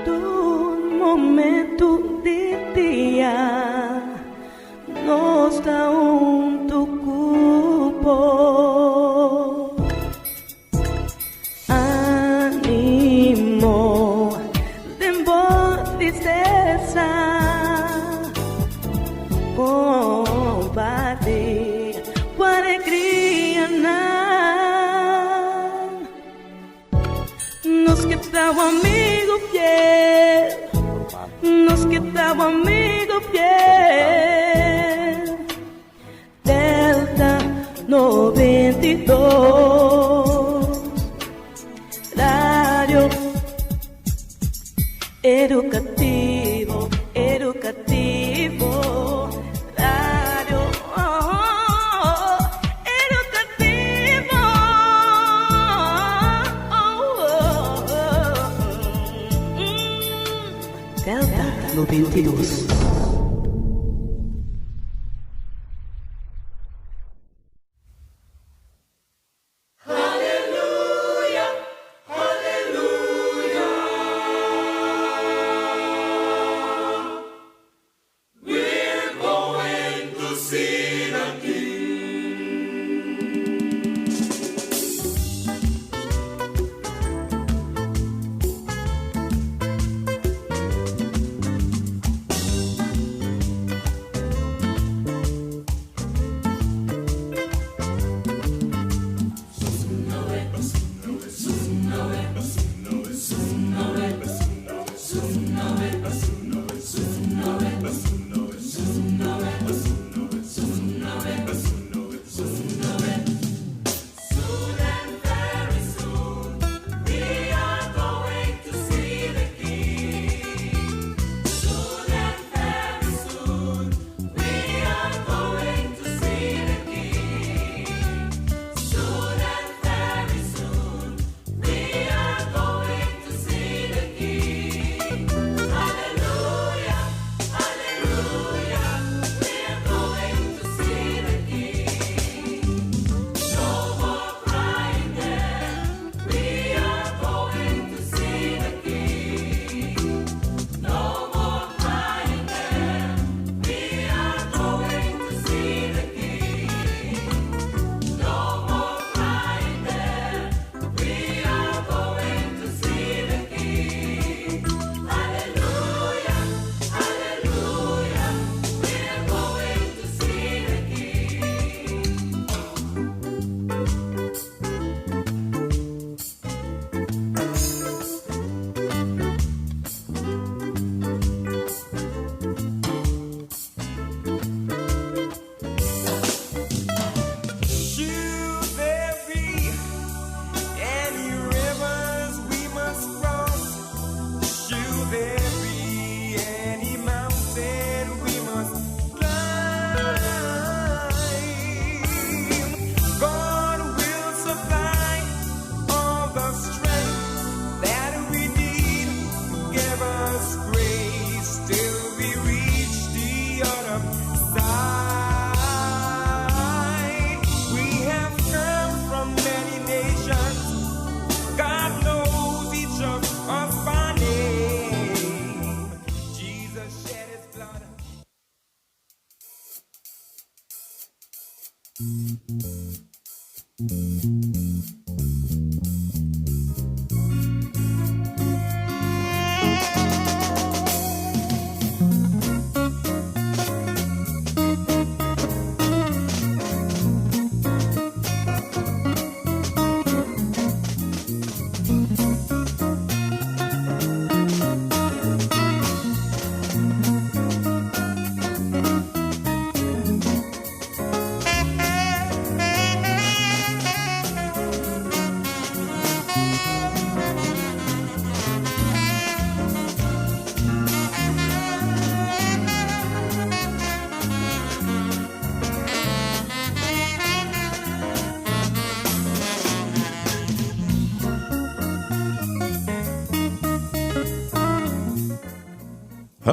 todo momento de dia nos dá cupo. Ánimo, temor, tristeza, combate, com alegria nos que dá amigo fiel, nos que dá amigo fiel. Delta 92, rádio educativo, educativo, rádio educativo. Delta 92.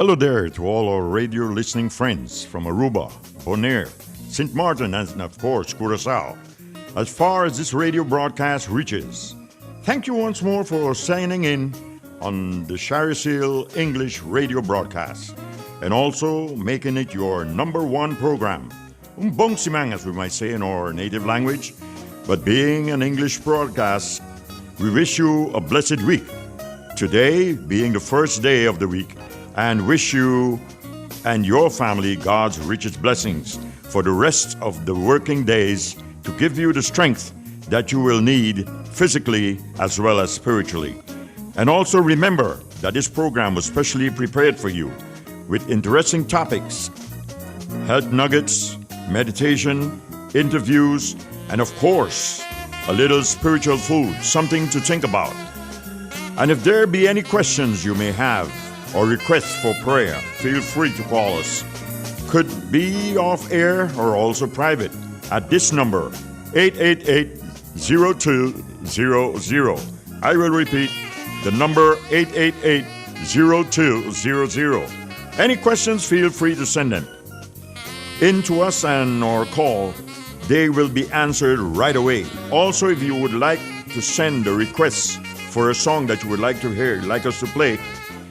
Hello there to all our radio listening friends from Aruba, Bonaire, St. Martin, and of course, Curaçao, as far as this radio broadcast reaches. Thank you once more for signing in on the Shari Seal English radio broadcast, and also making it your number one program. Umbong simang, as we might say in our native language, but being an English broadcast, we wish you a blessed week. Today being the first day of the week, and wish you and your family God's richest blessings for the rest of the working days to give you the strength that you will need physically as well as spiritually. And also remember that this program was specially prepared for you with interesting topics, health nuggets, meditation, interviews, and of course, a little spiritual food, something to think about. And if there be any questions you may have or requests for prayer, feel free to call us. Could be off air or also private at this number, 888-0200. I will repeat the number, 888-0200. Any questions, feel free to send them in to us and or call. They will be answered right away. Also, if you would like to send a request for a song that you would like to hear, like us to play,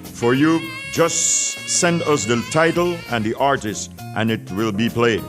for you, just send us the title and the artist, and it will be played.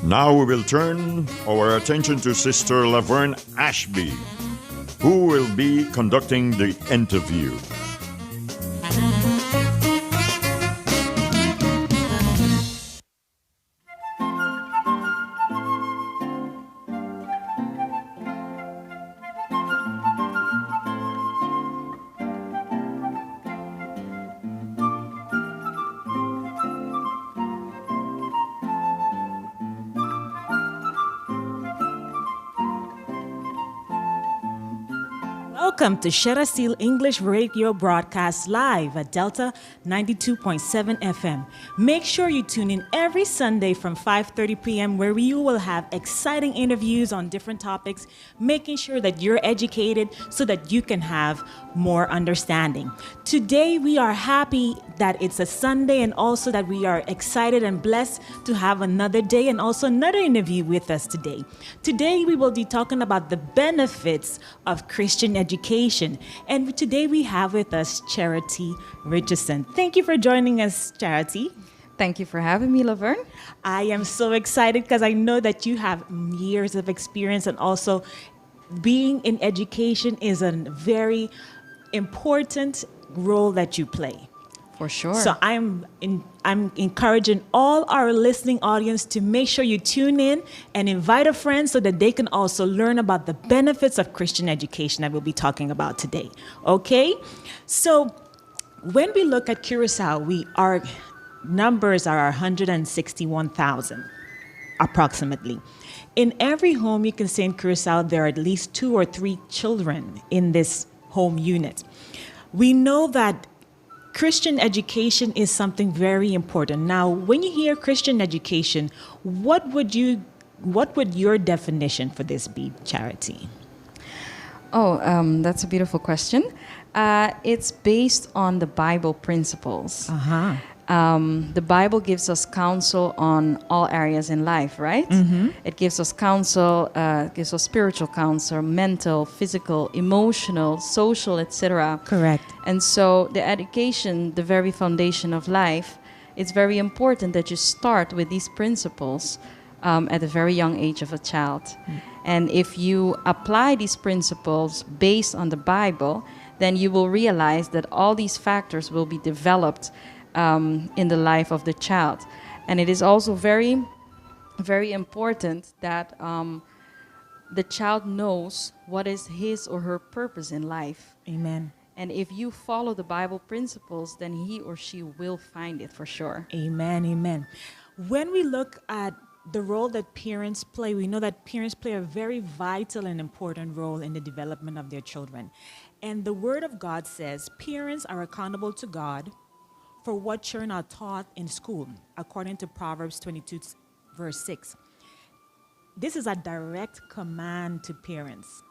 Now we will turn our attention to Sister Laverne Ashby, who will be conducting the interview. Welcome to Shara Seal English Radio broadcast live at Delta 92.7 FM. Make sure you tune in every Sunday from 5:30 p.m. where you will have exciting interviews on different topics, making sure that you're educated so that you can have more understanding. Today we are happy that it's a Sunday and also that we are excited and blessed to have another day and also another interview with us today. Today we will be talking about the benefits of Christian education. And today we have with us Charity Richardson. Thank you for joining us, Charity. Thank you for having me, Laverne. I am so excited because I know that you have years of experience, and also being in education is a very important role that you play. For sure. So I'm encouraging all our listening audience to make sure you tune in and invite a friend so that they can also learn about the benefits of Christian education that we'll be talking about today. Okay? So when we look at Curacao, our numbers are 161,000 approximately. In every home you can say in Curacao, there are at least 2 or 3 children in this home unit. We know that Christian education is something very important. Now, when you hear Christian education, what would your definition for this be, Charity? Oh, that's a beautiful question. It's based on the Bible principles. Uh-huh. The Bible gives us counsel on all areas in life, right? Mm-hmm. It gives us counsel, gives us spiritual counsel, mental, physical, emotional, social, etc. Correct. And so the education, the very foundation of life, it's very important that you start with these principles at a very young age of a child. Mm. And if you apply these principles based on the Bible, then you will realize that all these factors will be developed in the life of the child. And it is also very, very important that the child knows what is his or her purpose in life. Amen. And if you follow the Bible principles, then he or she will find it for sure. Amen, amen. When we look at the role that parents play, we know that parents play a very vital and important role in the development of their children. And the Word of God says parents are accountable to God for what children are taught in school, according to Proverbs 22, verse 6. this is a direct command to parents.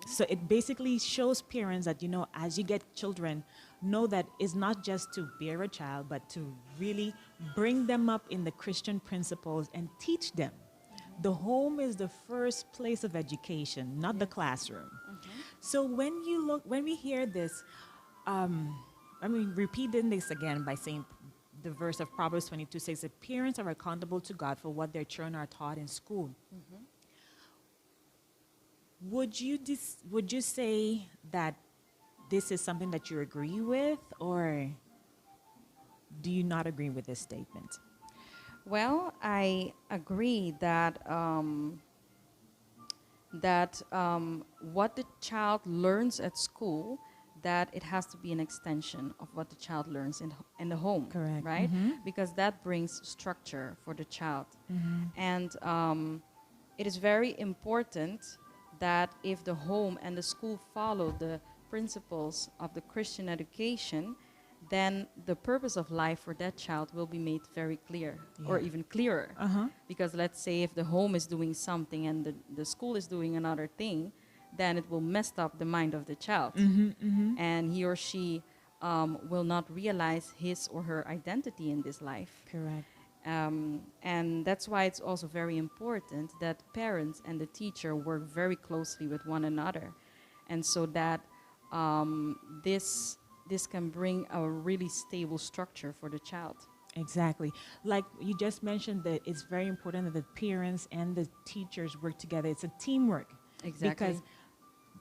So it basically shows parents that, as you get children, know that it's not just to bear a child, but to really bring them up in the Christian principles and teach them. The home is the first place of education, not the classroom. So when we hear this, repeating this again by saying the verse of Proverbs 22 says that parents are accountable to God for what their children are taught in school. Would you say that this is something that you agree with, or do you not agree with this statement? Well, I agree that what the child learns at school, that it has to be an extension of what the child learns in the home. Correct. Right? Because that brings structure for the child. And it is very important that if the home and the school follow the principles of the Christian education, then the purpose of life for that child will be made very clear, or even clearer. Because let's say if the home is doing something and the school is doing another thing, then it will mess up the mind of the child. And he or she will not realize his or her identity in this life. Correct. And that's why it's also very important that parents and the teacher work very closely with one another. And so that this can bring a really stable structure for the child. Exactly. Like you just mentioned, that it's very important that the parents and the teachers work together. It's a teamwork. Exactly. Because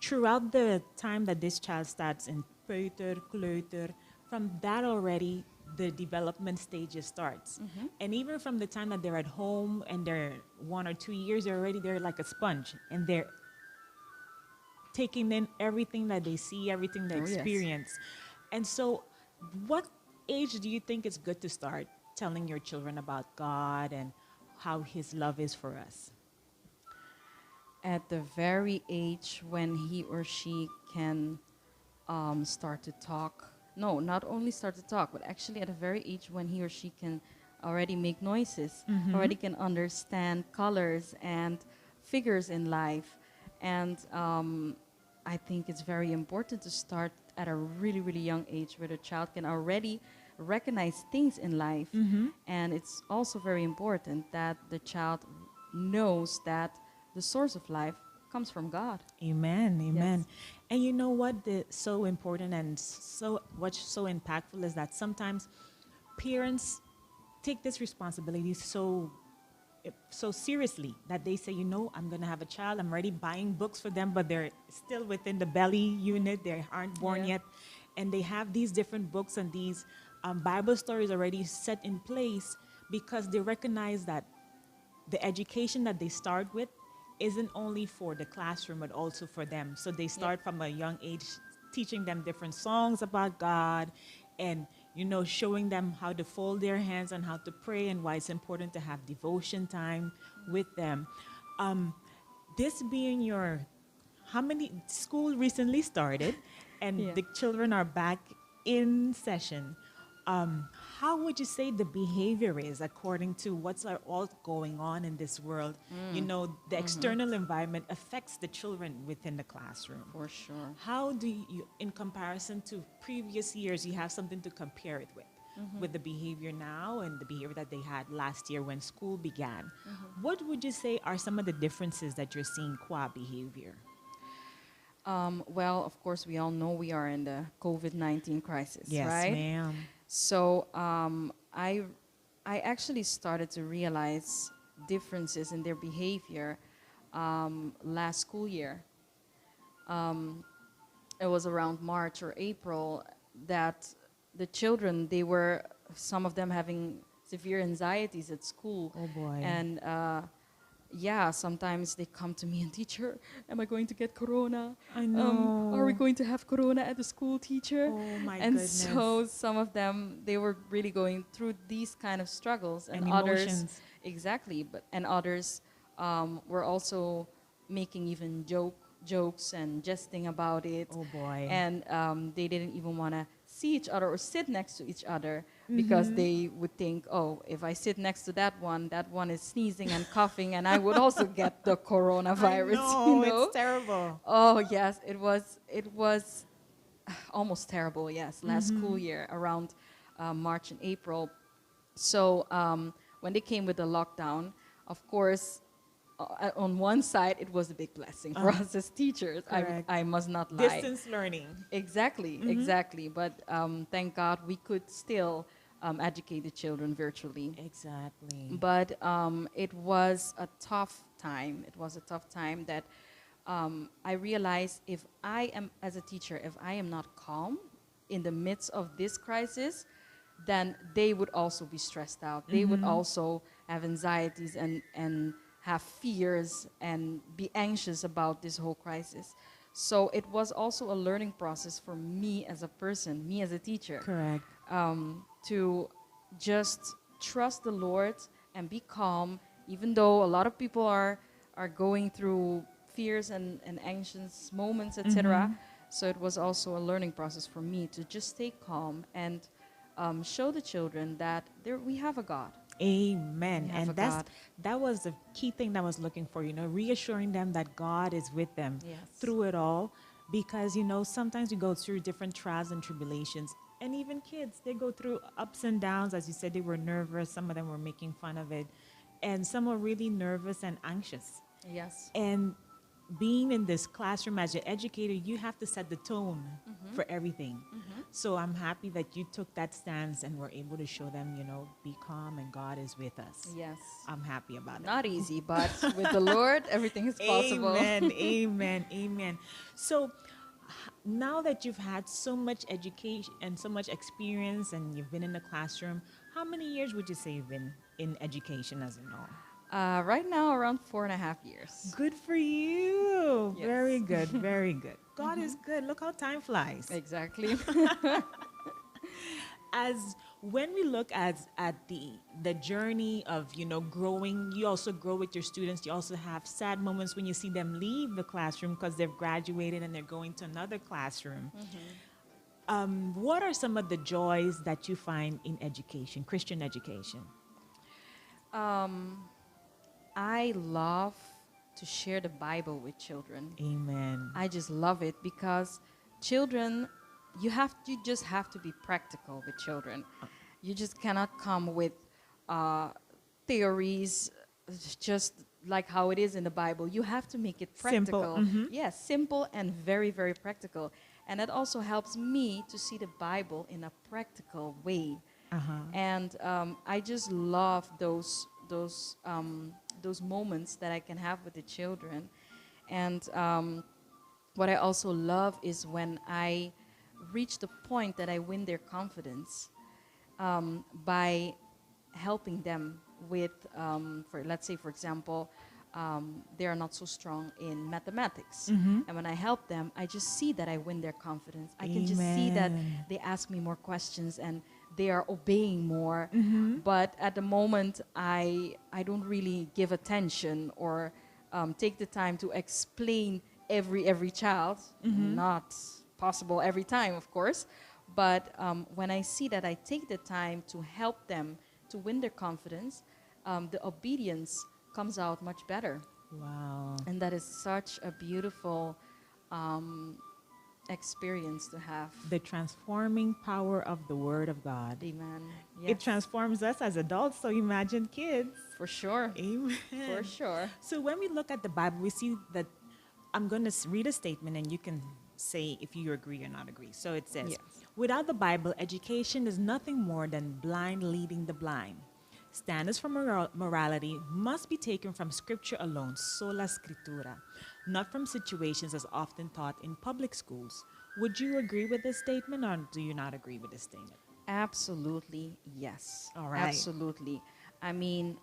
throughout the time that this child starts in peuter, kleuter, from that already, the development stages starts. And even from the time that they're at home and they're 1 or 2 years, they're like a sponge, and they're taking in everything that they see, everything they experience. And so what age do you think is good to start telling your children about God and how his love is for us? At the very age when he or she can start to talk. No, not only start to talk, but actually at a very age when he or she can already make noises, already can understand colors and figures in life. And I think it's very important to start at a really, really young age where the child can already recognize things in life. And it's also very important that the child knows that the source of life comes from God. Amen. Amen. Yes. And you know what? So important and what's so impactful is that sometimes parents take this responsibility so seriously that they say, I'm going to have a child. I'm already buying books for them, but they're still within the belly unit. They aren't born yet. And they have these different books and these Bible stories already set in place because they recognize that the education that they start with isn't only for the classroom, but also for them. So they start from a young age teaching them different songs about God and, showing them how to fold their hands and how to pray and why it's important to have devotion time with them. This being school recently started and the children are back in session. How would you say the behavior is according to what's all going on in this world? The external environment affects the children within the classroom. For sure. How do you, in comparison to previous years, you have something to compare it with the behavior now and the behavior that they had last year when school began? What would you say are some of the differences that you're seeing qua behavior? Well, of course, we all know we are in the COVID-19 crisis, Yes, right? ma'am. So I actually started to realize differences in their behavior last school year. It was around March or April that the children, some of them having severe anxieties at school. Oh, boy. And sometimes they come to me and, teacher, am I going to get corona? I know. Are we going to have corona at the school, teacher? Oh, my and goodness. so some of them, they were really going through these kind of struggles, and emotions. others, exactly, and others were also making even jokes and jesting about it. Oh, boy. And they didn't even want to see each other or sit next to each other because they would think, oh, if I sit next to that one is sneezing and coughing, and I would also get the coronavirus. No, you know? it's terrible. Oh yes, it was almost terrible. Yes, last school year around March and April. So when they came with the lockdown, of course, on one side it was a big blessing for us as teachers. Correct. I must not lie. Distance learning. Exactly, exactly. But thank God we could still educate the children virtually. Exactly. But it was a tough time. It was a tough time that I realized if I am, as a teacher, if I am not calm in the midst of this crisis, then they would also be stressed out. They would also have anxieties and have fears and be anxious about this whole crisis. So it was also a learning process for me as a person, me as a teacher, Correct. to just trust the Lord and be calm, even though a lot of people are going through fears and anxious moments, etc. So it was also a learning process for me to just stay calm and show the children that we have a God. Amen. We have a And God. that was the key thing that I was looking for, reassuring them that God is with them Yes. through it all. Because, sometimes we go through different trials and tribulations. And even kids, they go through ups and downs. As you said, they were nervous. Some of them were making fun of it. And some were really nervous and anxious. Yes. And being in this classroom as your educator, you have to set the tone for everything. So I'm happy that you took that stance and were able to show them, be calm and God is with us. Yes. I'm happy about it. Not easy, but with the Lord, everything is possible. Amen, amen, amen. So now that you've had so much education and so much experience and you've been in the classroom, how many years would you say you've been in education as a whole? Right now, around 4.5 years. Good for you. Yes. Very good, very good. God is good. Look how time flies. Exactly. As when we look at the journey of growing, you also grow with your students. You also have sad moments when you see them leave the classroom because they've graduated and they're going to another classroom. What are some of the joys that you find in education, Christian education? I love to share the Bible with children. Amen. I just love it because children, you just have to be practical with children. You just cannot come with theories just like how it is in the Bible. You have to make it practical. Simple. Yes, simple and very, very practical. And that also helps me to see the Bible in a practical way. And I just love those moments that I can have with the children. And what I also love is when I reach the point that I win their confidence by helping them with, let's say, for example, they are not so strong in mathematics. And when I help them, I just see that I win their confidence. I can just see that Amen. they ask me more questions and they are obeying more. But at the moment, I don't really give attention or take the time to explain every child. Not possible every time, of course. But when I see that I take the time to help them to win their confidence, the obedience comes out much better. Wow. And that is such a beautiful experience to have. The transforming power of the Word of God. Amen. It Yes, transforms us as adults, so imagine kids. for sure. Amen. For sure. So when we look at the Bible, we see that I'm going to read a statement and you can say if you agree or not agree. So it says, Yes. without the Bible, education is nothing more than blind leading the blind. Standards for morality must be taken from Scripture alone, sola scriptura, not from situations as often taught in public schools. Would you agree with this statement or do you not agree with this statement? Absolutely, yes. All right. Absolutely. I mean,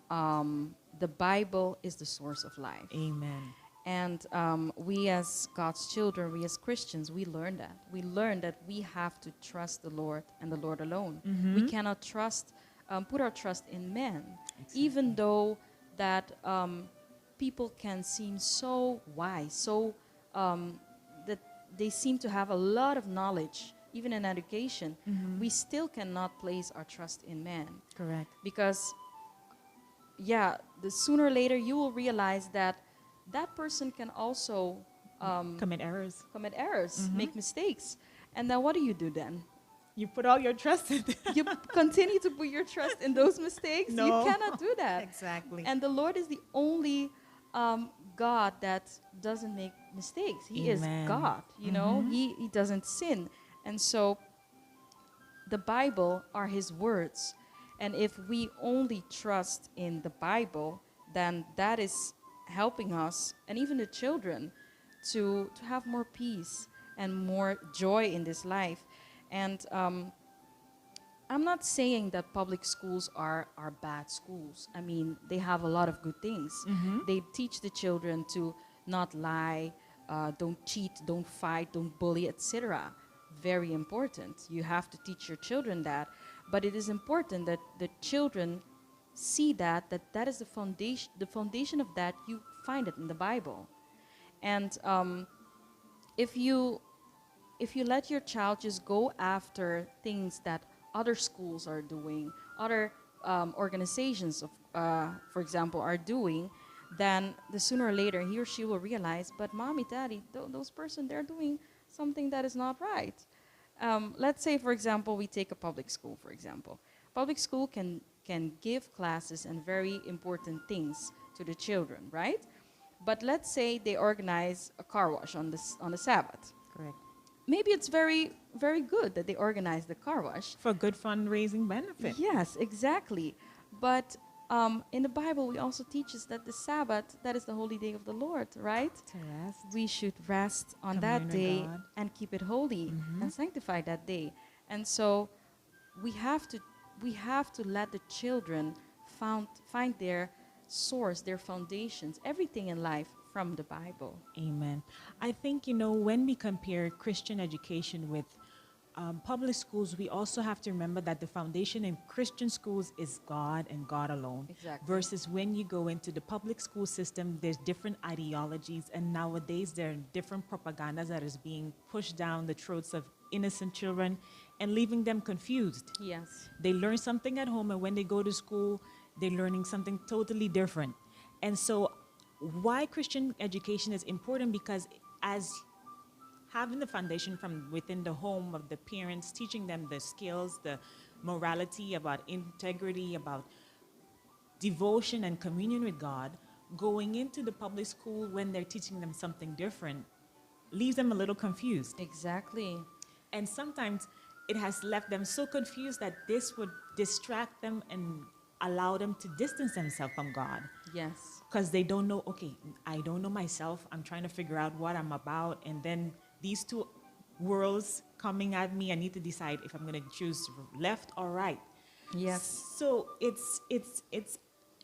the Bible is the source of life. Amen. And we as God's children, we as Christians, we learn that. We learn that we have to trust the Lord and the Lord alone. We cannot put our trust in men, even though that people can seem so wise, so that they seem to have a lot of knowledge, even in education, we still cannot place our trust in man. Correct. Because, yeah, the sooner or later you will realize that that person can also Commit errors. commit errors, make mistakes. And then what do you do then? You put all your trust in them. You continue to put your trust in those mistakes? No. You cannot do that. Exactly. And the Lord is the only God that doesn't make mistakes. He Amen. is God, you know? He doesn't sin. And so the Bible are his words. And if we only trust in the Bible, then that is helping us and even the children to have more peace and more joy in this life. And I'm not saying that public schools are bad schools. I mean, they have a lot of good things. They teach the children to not lie, don't cheat, don't fight, don't bully, etc. Very important. You have to teach your children that. But it is important that the children see that is the foundation of that. You find it in the Bible. And if you let your child just go after things that other schools are doing, other organizations, for example, are doing, then the sooner or later he or she will realize, but mommy, daddy, those person, they're doing something that is not right. Let's say, for example, we take a public school, for example. Public school can give classes and very important things to the children, right? But let's say they organize a car wash on the Sabbath. Correct. Maybe it's very, very good that they organize the car wash. For good fundraising benefit. Yes, exactly. But in the Bible, we also teach us that the Sabbath, that is the holy day of the Lord, right? To rest. We should rest on Commune that with day God. and keep it holy and sanctify that day. And so we have to let the children find their source, their foundations, everything in life from the Bible. Amen. I think, when we compare Christian education with public schools, we also have to remember that the foundation in Christian schools is God and God alone. Exactly. Versus when you go into the public school system, there's different ideologies, and nowadays there are different propagandas that is being pushed down the throats of innocent children and leaving them confused. Yes. They learn something at home, and when they go to school, they're learning something totally different. And so why Christian education is important, because as having the foundation from within the home of the parents, teaching them the skills, the morality, about integrity, about devotion and communion with God, going into the public school when they're teaching them something different leaves them a little confused. Exactly. And sometimes it has left them so confused that this would distract them and allow them to distance themselves from God. Yes. Because they don't know, okay, I don't know myself. I'm trying to figure out what I'm about. And then these two worlds coming at me, I need to decide if I'm going to choose left or right. Yes. So it's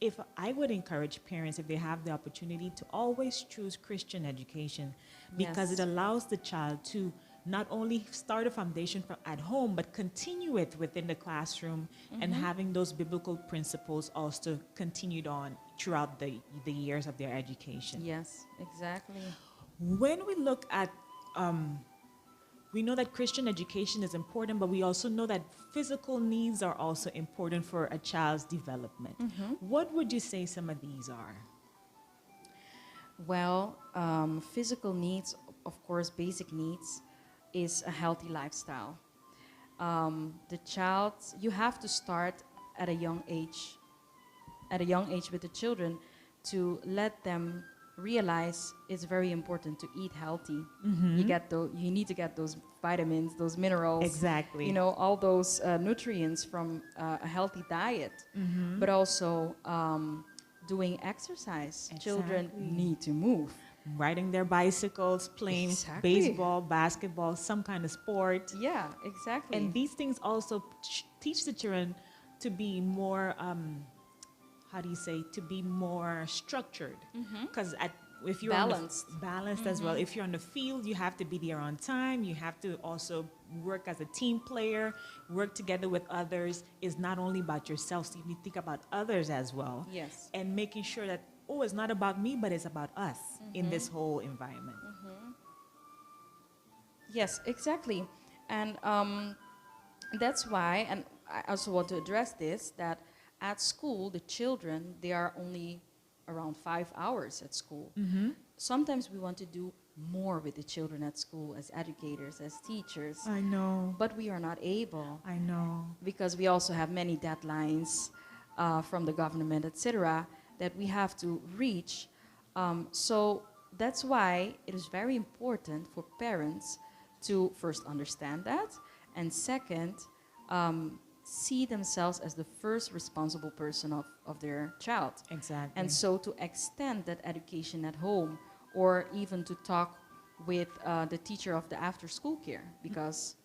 if I would encourage parents, if they have the opportunity, to always choose Christian education, because Yes. it allows the child to not only start a foundation from at home, but continue it within the classroom, and having those biblical principles also continued on throughout the years of their education. Yes, exactly. When we look at, we know that Christian education is important, but we also know that physical needs are also important for a child's development. What would you say some of these are? Well, physical needs, of course, basic needs, is a healthy lifestyle. The child, you have to start at a young age with the children, to let them realize it's very important to eat healthy. You need to get those vitamins, those minerals. Exactly. All those nutrients from a healthy diet. But also doing exercise. Children Exactly. need to move. Riding their bicycles, playing Exactly. baseball, basketball, some kind of sport. Yeah, exactly. And these things also teach the children to be more, to be more structured. Because if you're balanced as well. If you're on the field, you have to be there on time. You have to also work as a team player, work together with others. Is not only about yourself, so you need to think about others as well. Yes. And making sure that, it's not about me, but it's about us in this whole environment. Yes, exactly. And that's why, and I also want to address this, that at school, the children, they are only around 5 hours at school. Sometimes we want to do more with the children at school as educators, as teachers, I know. but we are not able I know. because we also have many deadlines from the government, etc., that we have to reach. So that's why it is very important for parents to first understand that, and second, see themselves as the first responsible person of their child. Exactly. And so to extend that education at home, or even to talk with the teacher of the after-school care, because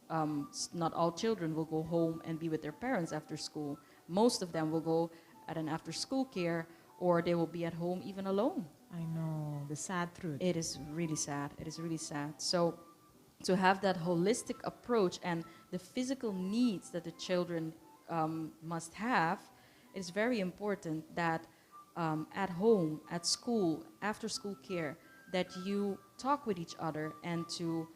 not all children will go home and be with their parents after school. Most of them will go at an after-school care, or they will be at home even alone. I know. The sad truth. It is really sad. It is really sad. So to have that holistic approach and the physical needs that the children must have, it is very important that at home, at school, after school care, that you talk with each other and to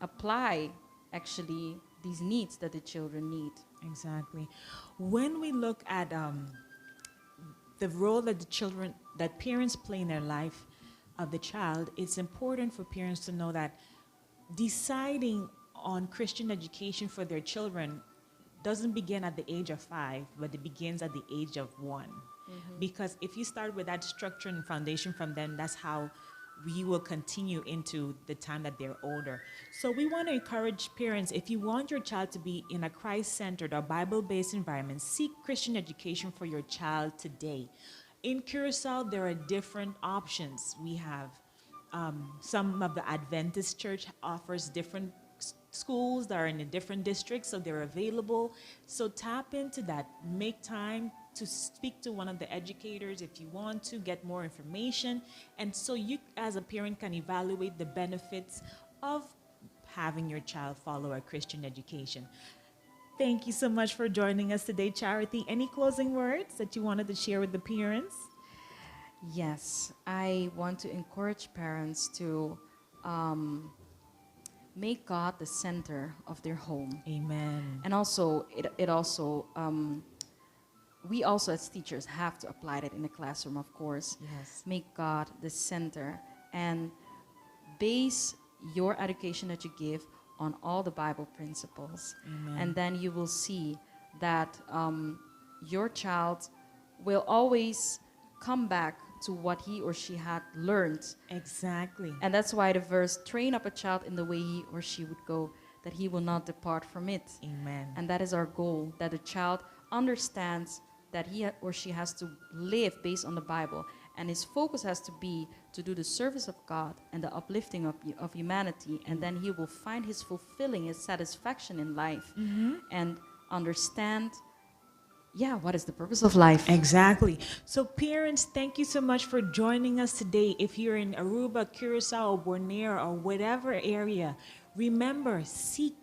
apply actually these needs that the children need. Exactly. When we look at the role that that parents play in their life of the child, it's important for parents to know that deciding on Christian education for their children doesn't begin at the age of 5, but it begins at the age of 1. Because if you start with that structure and foundation from them, that's how we will continue into the time that they're older. So we want to encourage parents, if you want your child to be in a Christ-centered or Bible-based environment, seek Christian education for your child today. In Curacao, there are different options. We have some of the Adventist church offers different schools that are in a different districts, so they're available. So tap into that. Make time to speak to one of the educators if you want to get more information, and so you as a parent can evaluate the benefits of having your child follow a Christian education. Thank you so much for joining us today, Charity. Any closing words that you wanted to share with the parents? Yes, I want to encourage parents to make God the center of their home. Amen. And also, we also as teachers have to apply that in the classroom, of course. Yes. Make God the center and base your education that you give on all the Bible principles. Amen. And then you will see that your child will always come back to what he or she had learned. Exactly. And that's why the verse, train up a child in the way he or she would go, that he will not depart from it. Amen. And that is our goal, that the child understands that he or she has to live based on the Bible. And his focus has to be to do the service of God and the uplifting of humanity. And then he will find his fulfilling, his satisfaction in life. And understand, what is the purpose of life? Exactly. So parents, thank you so much for joining us today. If you're in Aruba, Curacao, Bonaire, or whatever area, remember, seek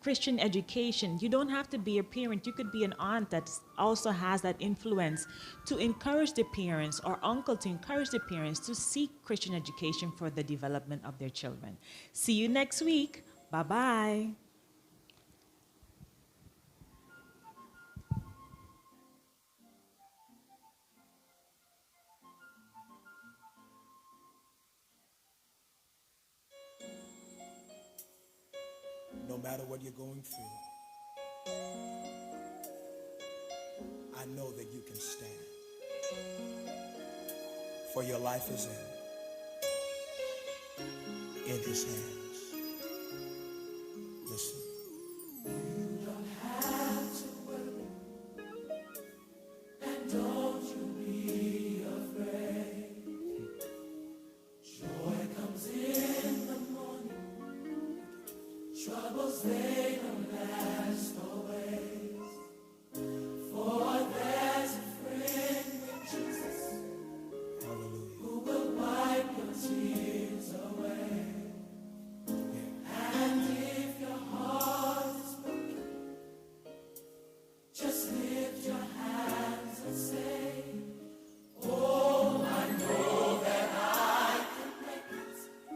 Christian education. You don't have to be a parent. You could be an aunt that also has that influence to encourage the parents, or uncle to encourage the parents to seek Christian education for the development of their children. See you next week. Bye-bye. No matter what you're going through, I know that you can stand. For your life is in his hands. Listen.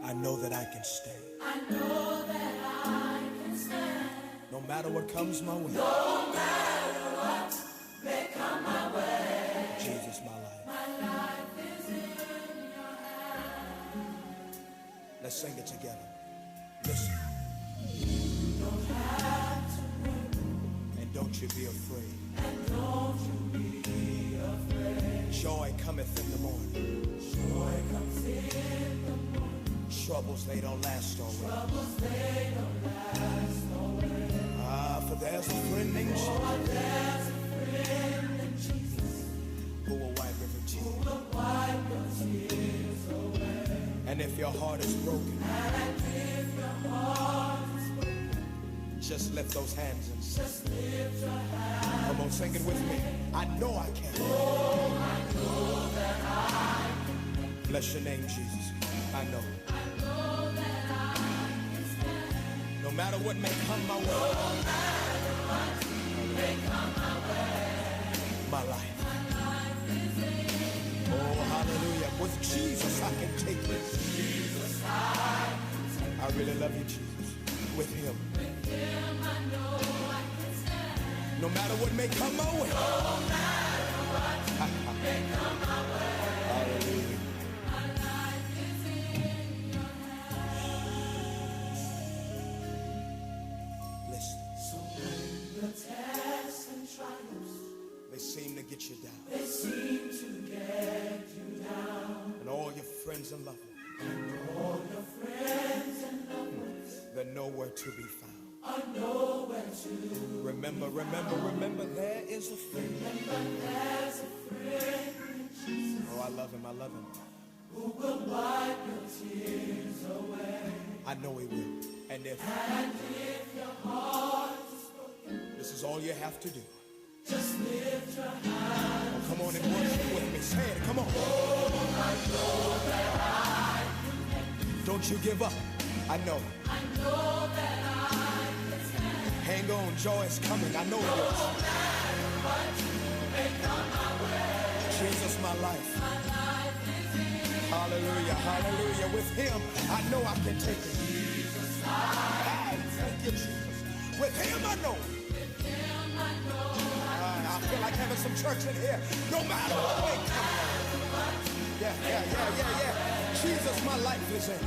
I know that I can stand. I know that I can matter what comes my way. No matter what may come my way. Jesus, my life. My life is in your hands. Let's sing it together. Listen. You don't have to worry. And don't you be afraid. And don't you be afraid. Joy cometh in the morning. Joy comes in the morning. Troubles, they don't last always. Troubles, they don't last always. Ah, for there's a friend named Jesus. For there's a friend in Jesus Who will wipe every who tear. will wipe your tears away. And if your heart is broken, And if your heart is broken, just lift those hands and sing. just lift your hand. Come on, sing it with me. I know I can. Oh, I know that I can. Bless your name, Jesus. I know. I know that I can stand. No matter what may come my way. No matter what may come my way. My life. My life is in Oh, hallelujah. With Jesus, I can take this. Jesus. I really love you, Jesus. With him. With him I know I can stand. No matter what may come my way. No matter what may come my way. Hallelujah. My life is in your hands. Listen. So when the tests and triumphs, They seem to get you down. they seem to get you down. And all your friends and loved ones, All your friends and loved ones they're nowhere to be found. are nowhere to. Remember, remember, remember, there is a friend. Remember there's a friend in Jesus Oh, I love him, I love him. who will wipe your tears away. I know he will. And if And if your heart is broken, this is all you have to do, just lift your hand. oh, come on and worship with me. Say it, come on. I know that I Don't you give up. I know. know that I can stand. Hang on, joy is coming. I know it is. No matter what may come my way. Jesus, my life. My life is in Hallelujah, hallelujah. With him, I know I can take it. Jesus. Ah, thank you, Jesus. With him, I know. With him I know I feel like having some church in here. No matter what way comes. Yeah. Jesus, my life is in.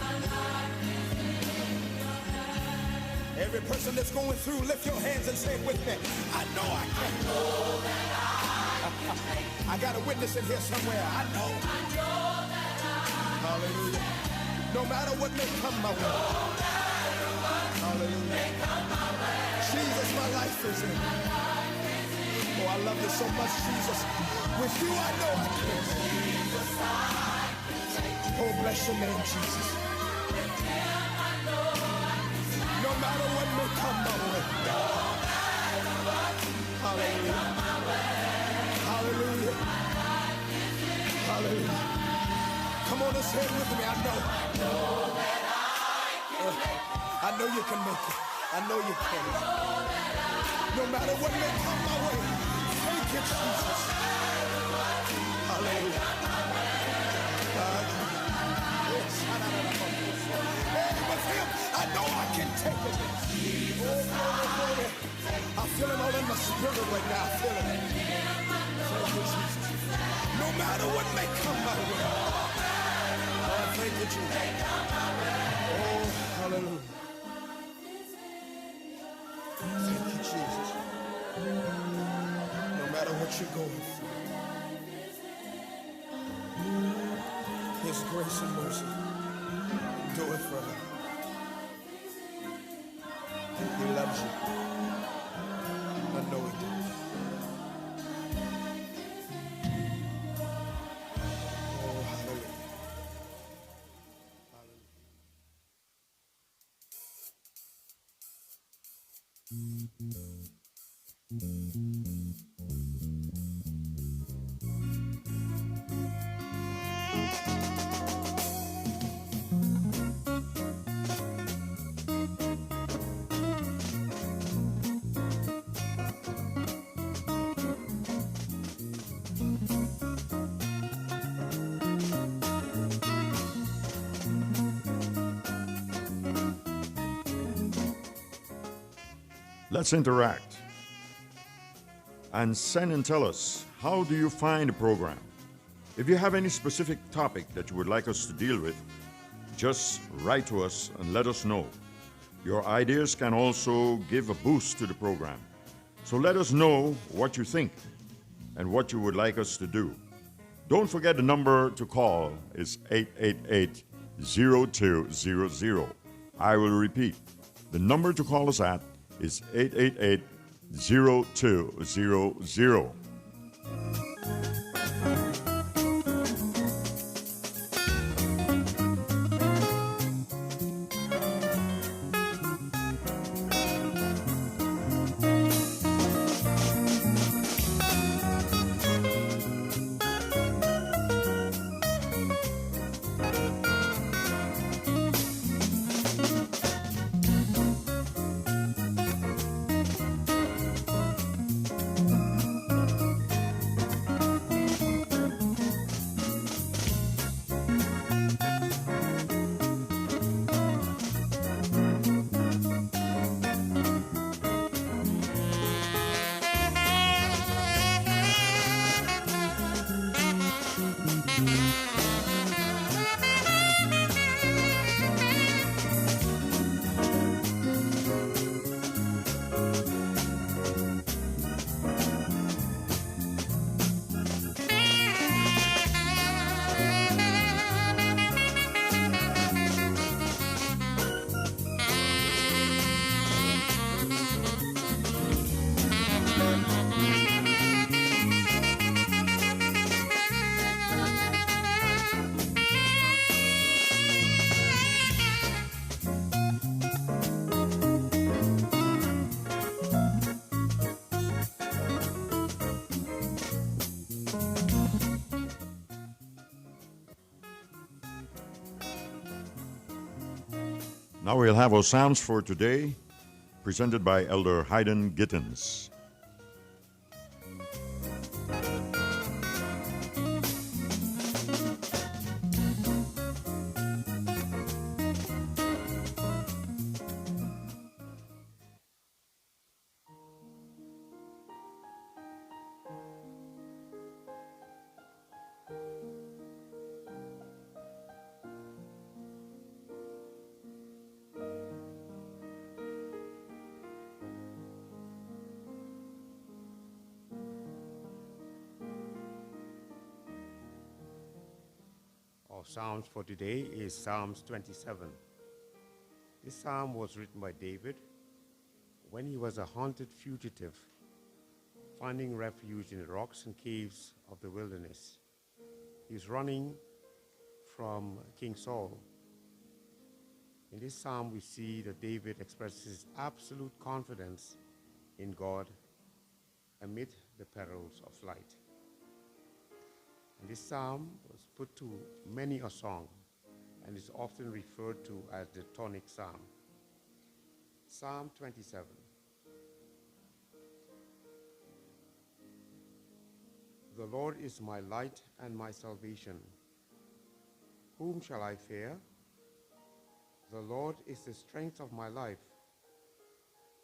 Every person that's going through, lift your hands and say it with me. I know I can. I got a witness in here somewhere. I know. Hallelujah. No matter what may come my way. Hallelujah. Jesus, my life is in. Oh, I love you so much, Jesus. With you, I know I can. Oh, bless your name, Jesus. No matter what may come my way. Hallelujah. Hallelujah. Hallelujah. Come on and say it with me. I know. I know you can make it. I know you can. No matter what may come my way. Thank you, Jesus. Hallelujah. Hey, with him, I know I can take it. Oh, glory. I feel it all in my spirit right now. I feel it. Thank you, Jesus. No matter what may come my way. Oh, thank you, Jesus. Oh, hallelujah. Thank you, Jesus. No matter what you're going through, his grace and mercy do it forever. He loves you. I know he does. Oh, hallelujah. Hallelujah. Let's interact. And send and tell us, how do you find the program? If you have any specific topic that you would like us to deal with, just write to us and let us know. Your ideas can also give a boost to the program. So let us know what you think and what you would like us to do. Don't forget the number to call is 888-0200. I will repeat. The number to call us at is 888-0200. Now we'll have our Psalms for today, presented by Elder Hayden Gittins. Our Psalms for today is Psalms 27. This psalm was written by David when he was a hunted fugitive, finding refuge in the rocks and caves of the wilderness. He was running from King Saul. In this psalm, we see that David expresses absolute confidence in God amid the perils of life. And this psalm was put to many a song and is often referred to as the tonic psalm. Psalm 27. The Lord is my light and my salvation. Whom shall I fear? The Lord is the strength of my life.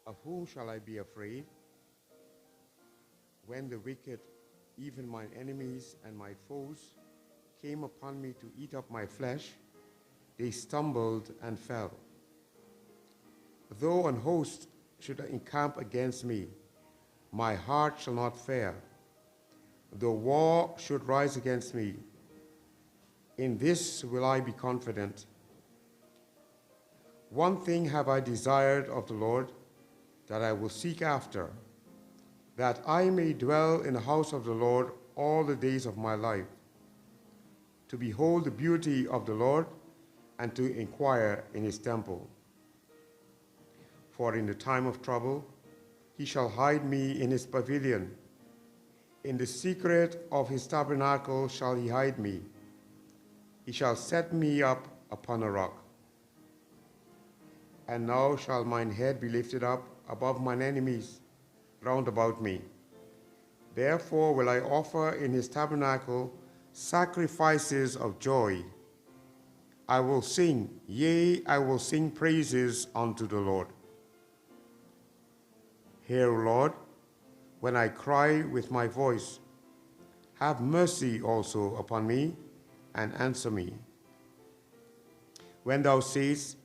Of whom shall I be afraid? When the wicked, even mine enemies and my foes, came upon me to eat up my flesh, they stumbled and fell. Though an host should encamp against me, my heart shall not fear. Though war should rise against me, in this will I be confident. One thing have I desired of the Lord, that I will seek after, that I may dwell in the house of the Lord all the days of my life, to behold the beauty of the Lord and to inquire in his temple. For in the time of trouble he shall hide me in his pavilion. In the secret of his tabernacle shall he hide me. He shall set me up upon a rock. And now shall mine head be lifted up above mine enemies round about me. Therefore will I offer in his tabernacle sacrifices of joy. I will sing, yea, I will sing praises unto the Lord. Hear, O Lord, when I cry with my voice. Have mercy also upon me, and answer me. When thou sayest,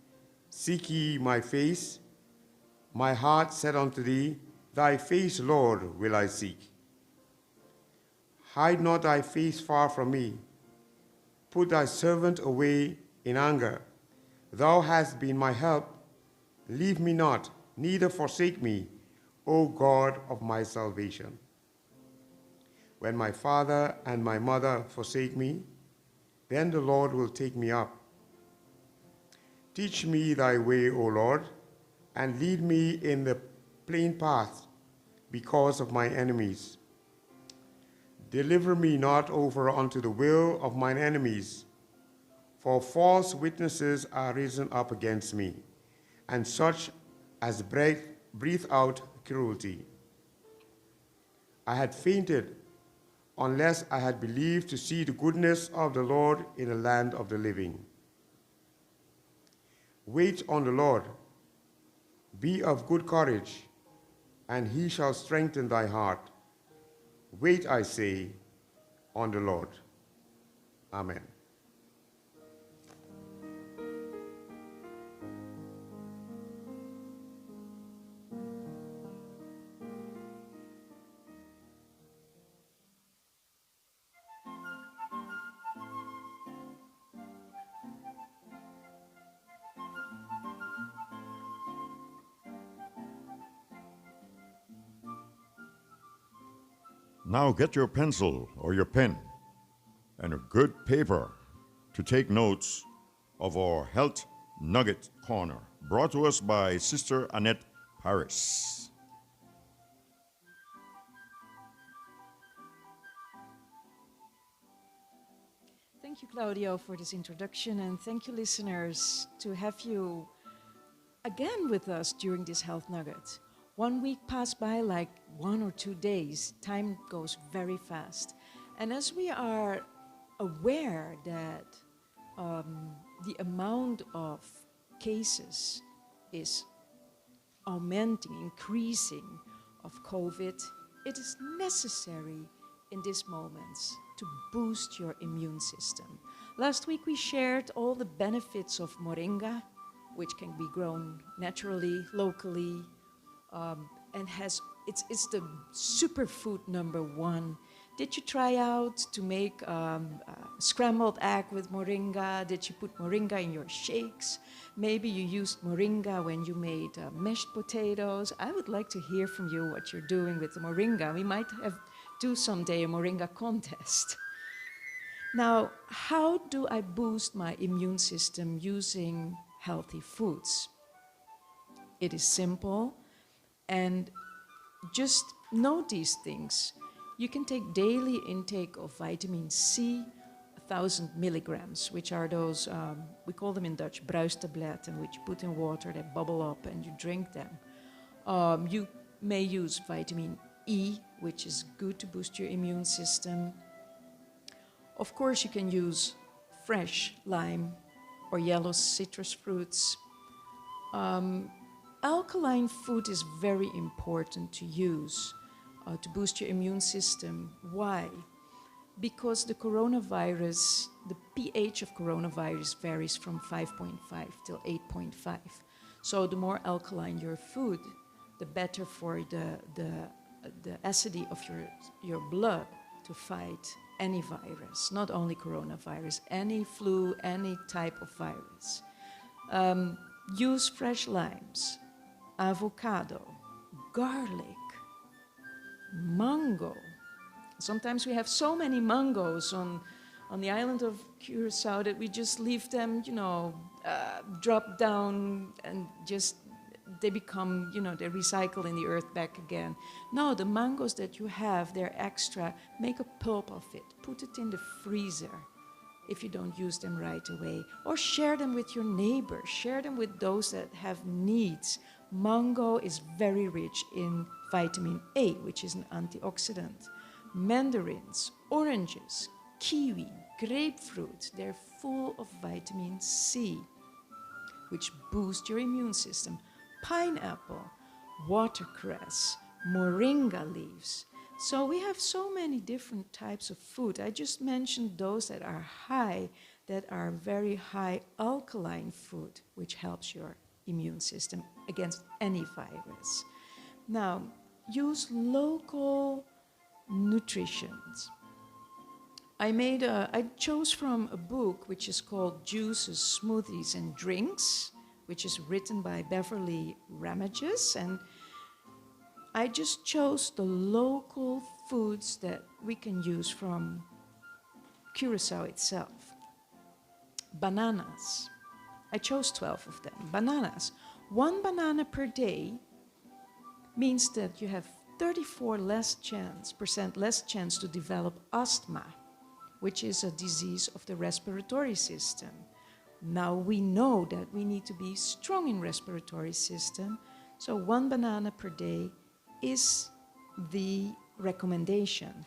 Seek ye my face, my heart said unto thee, Thy face, Lord, will I seek. Hide not thy face far from me. Put thy servant away in anger. Thou hast been my help. Leave me not, neither forsake me, O God of my salvation. When my father and my mother forsake me, then the Lord will take me up. Teach me thy way, O Lord, and lead me in the plain path because of my enemies. Deliver me not over unto the will of mine enemies, for false witnesses are risen up against me, and such as breathe out cruelty. I had fainted unless I had believed to see the goodness of the Lord in the land of the living. Wait on the Lord, be of good courage, and he shall strengthen thy heart. Wait, I say, on the Lord. Amen. Now get your pencil or your pen and a good paper to take notes of our Health Nugget Corner, brought to us by Sister Annette Paris. Thank you, Claudio, for this introduction, and thank you, listeners, to have you again with us during this Health Nugget. 1 week passed by like 1 or 2 days. Time goes very fast. And as we are aware that the amount of cases is augmenting, increasing of COVID, it is necessary in these moments to boost your immune system. Last week we shared all the benefits of moringa, which can be grown naturally, locally, and it's the superfood number one. Did you try out to make scrambled egg with moringa? Did you put moringa in your shakes? Maybe you used moringa when you made mashed potatoes. I would like to hear from you what you're doing with the moringa. We might do someday a moringa contest. Now, how do I boost my immune system using healthy foods? It is simple. And just know these things. You can take daily intake of vitamin C, 1,000 milligrams, which are those, we call them in Dutch, bruistabletten, which you put in water, they bubble up, and you drink them. You may use vitamin E, which is good to boost your immune system. Of course, you can use fresh lime or yellow citrus fruits. Alkaline food is very important to use to boost your immune system. Why? Because the coronavirus, the pH of coronavirus varies from 5.5 till 8.5. So the more alkaline your food, the better for the acidity of your blood to fight any virus, not only coronavirus, any flu, any type of virus. Use fresh limes, avocado, garlic, mango. Sometimes we have so many mangoes on the island of Curacao that we just leave them, drop down and just they become, they recycle in the earth back again. No, the mangoes that you have, they're extra. Make a pulp of it. Put it in the freezer if you don't use them right away. Or share them with your neighbors. Share them with those that have needs. Mango is very rich in vitamin A, which is an antioxidant. Mandarins, oranges, kiwi, grapefruit, they're full of vitamin C, which boosts your immune system. Pineapple, watercress, moringa leaves. So we have so many different types of food. I just mentioned those that are high, that are very high alkaline food, which helps your immune system against any virus. Now, use local nutritions. I chose from a book which is called Juices, Smoothies and Drinks, which is written by Beverly Ramages, and I just chose the local foods that we can use from Curacao itself. Bananas. I chose 12 of them. Bananas. 1 banana per day means that you have 34% less chance to develop asthma, which is a disease of the respiratory system. Now we know that we need to be strong in respiratory system, so 1 banana per day is the recommendation.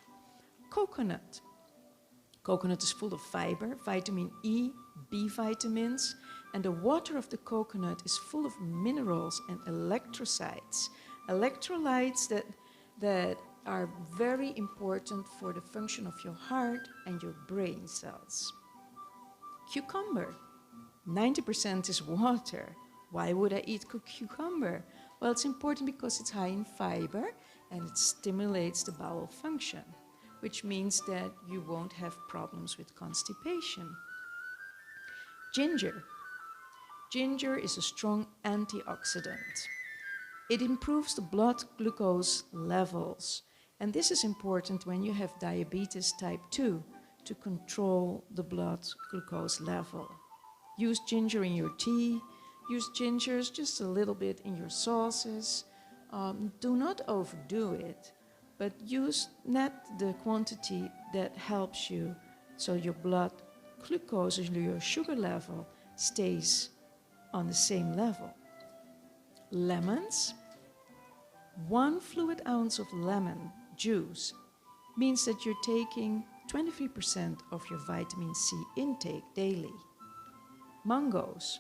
Coconut. Coconut is full of fiber, vitamin E, B vitamins, and the water of the coconut is full of minerals and electrolytes. Electrolytes that are very important for the function of your heart and your brain cells. Cucumber. 90% is water. Why would I eat cucumber? Well, it's important because it's high in fiber and it stimulates the bowel function, which means that you won't have problems with constipation. Ginger. Ginger is a strong antioxidant. It improves the blood glucose levels, and this is important when you have diabetes type 2 to control the blood glucose level. Use ginger in your tea, use gingers just a little bit in your sauces. Do not overdo it, but use net the quantity that helps you so your blood glucose, your sugar level, stays on the same level. Lemons. 1 fluid ounce of lemon juice means that you're taking 23% of your vitamin C intake daily. Mangoes,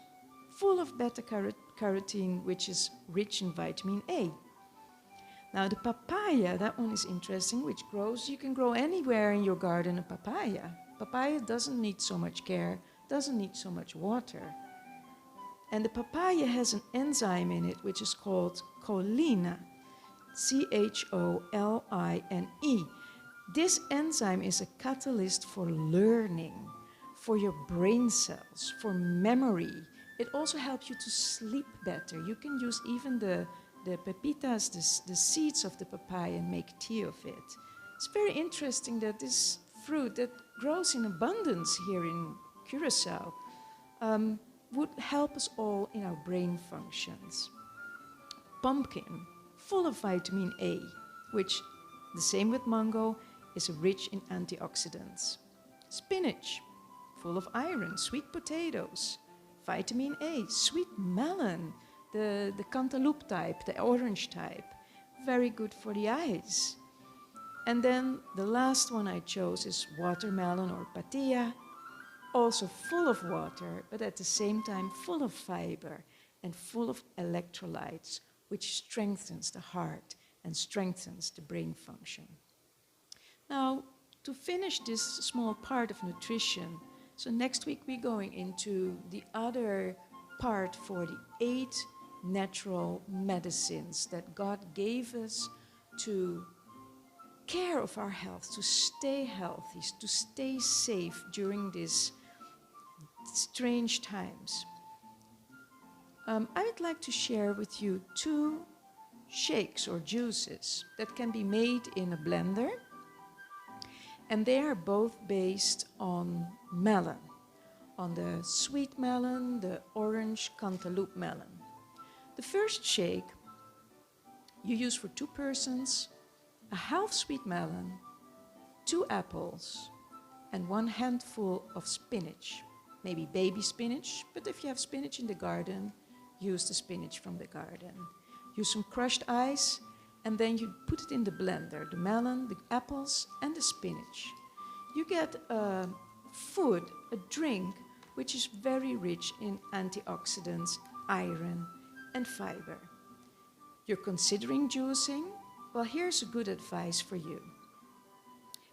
full of beta-carotene, which is rich in vitamin A. Now the papaya, that one is interesting, which grows, you can grow anywhere in your garden a papaya. Papaya doesn't need so much care, doesn't need so much water. And the papaya has an enzyme in it which is called choline, C-H-O-L-I-N-E. This enzyme is a catalyst for learning, for your brain cells, for memory. It also helps you to sleep better. You can use even the pepitas, the seeds of the papaya, and make tea of it. It's very interesting that this fruit that grows in abundance here in Curacao would help us all in our brain functions. Pumpkin, full of vitamin A, which, the same with mango, is rich in antioxidants. Spinach, full of iron. Sweet potatoes, vitamin A. Sweet melon, the cantaloupe type, the orange type, very good for the eyes. And then the last one I chose is watermelon or patilla, also full of water, but at the same time full of fiber and full of electrolytes, which strengthens the heart and strengthens the brain function. Now, to finish this small part of nutrition, so next week we're going into the other part for the 8 natural medicines that God gave us to care of our health, to stay healthy, to stay safe during these strange times. I would like to share with you 2 shakes or juices that can be made in a blender, and they are both based on melon, on the sweet melon, the orange cantaloupe melon. The first shake you use for 2 persons, a half sweet melon, 2 apples, and 1 handful of spinach, maybe baby spinach, but if you have spinach in the garden, use the spinach from the garden. Use some crushed ice, and then you put it in the blender, the melon, the apples, and the spinach. You get a food, a drink, which is very rich in antioxidants, iron, and fiber. You're considering juicing? Well, here's a good advice for you.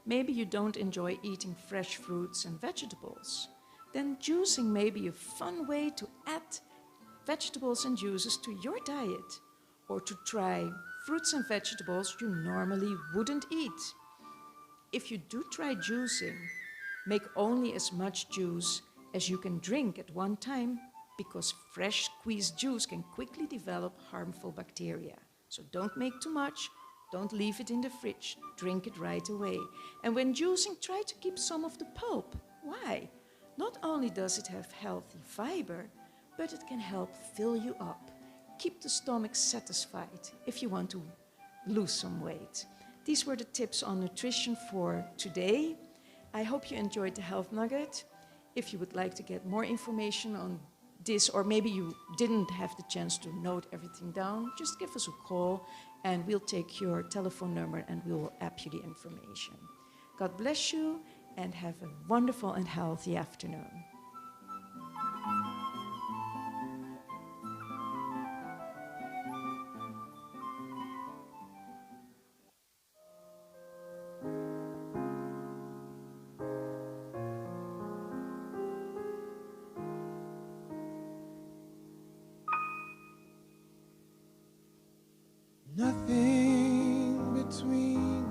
Maybe you don't enjoy eating fresh fruits and vegetables. Then juicing may be a fun way to add vegetables and juices to your diet, or to try fruits and vegetables you normally wouldn't eat. If you do try juicing, make only as much juice as you can drink at one time, because fresh squeezed juice can quickly develop harmful bacteria. So don't make too much, don't leave it in the fridge, drink it right away. And when juicing, try to keep some of the pulp. Why? Not only does it have healthy fiber, but it can help fill you up. Keep the stomach satisfied if you want to lose some weight. These were the tips on nutrition for today. I hope you enjoyed the Health Nugget. If you would like to get more information on this, or maybe you didn't have the chance to note everything down, just give us a call and we'll take your telephone number and we will app you the information. God bless you and have a wonderful and healthy afternoon. Nothing between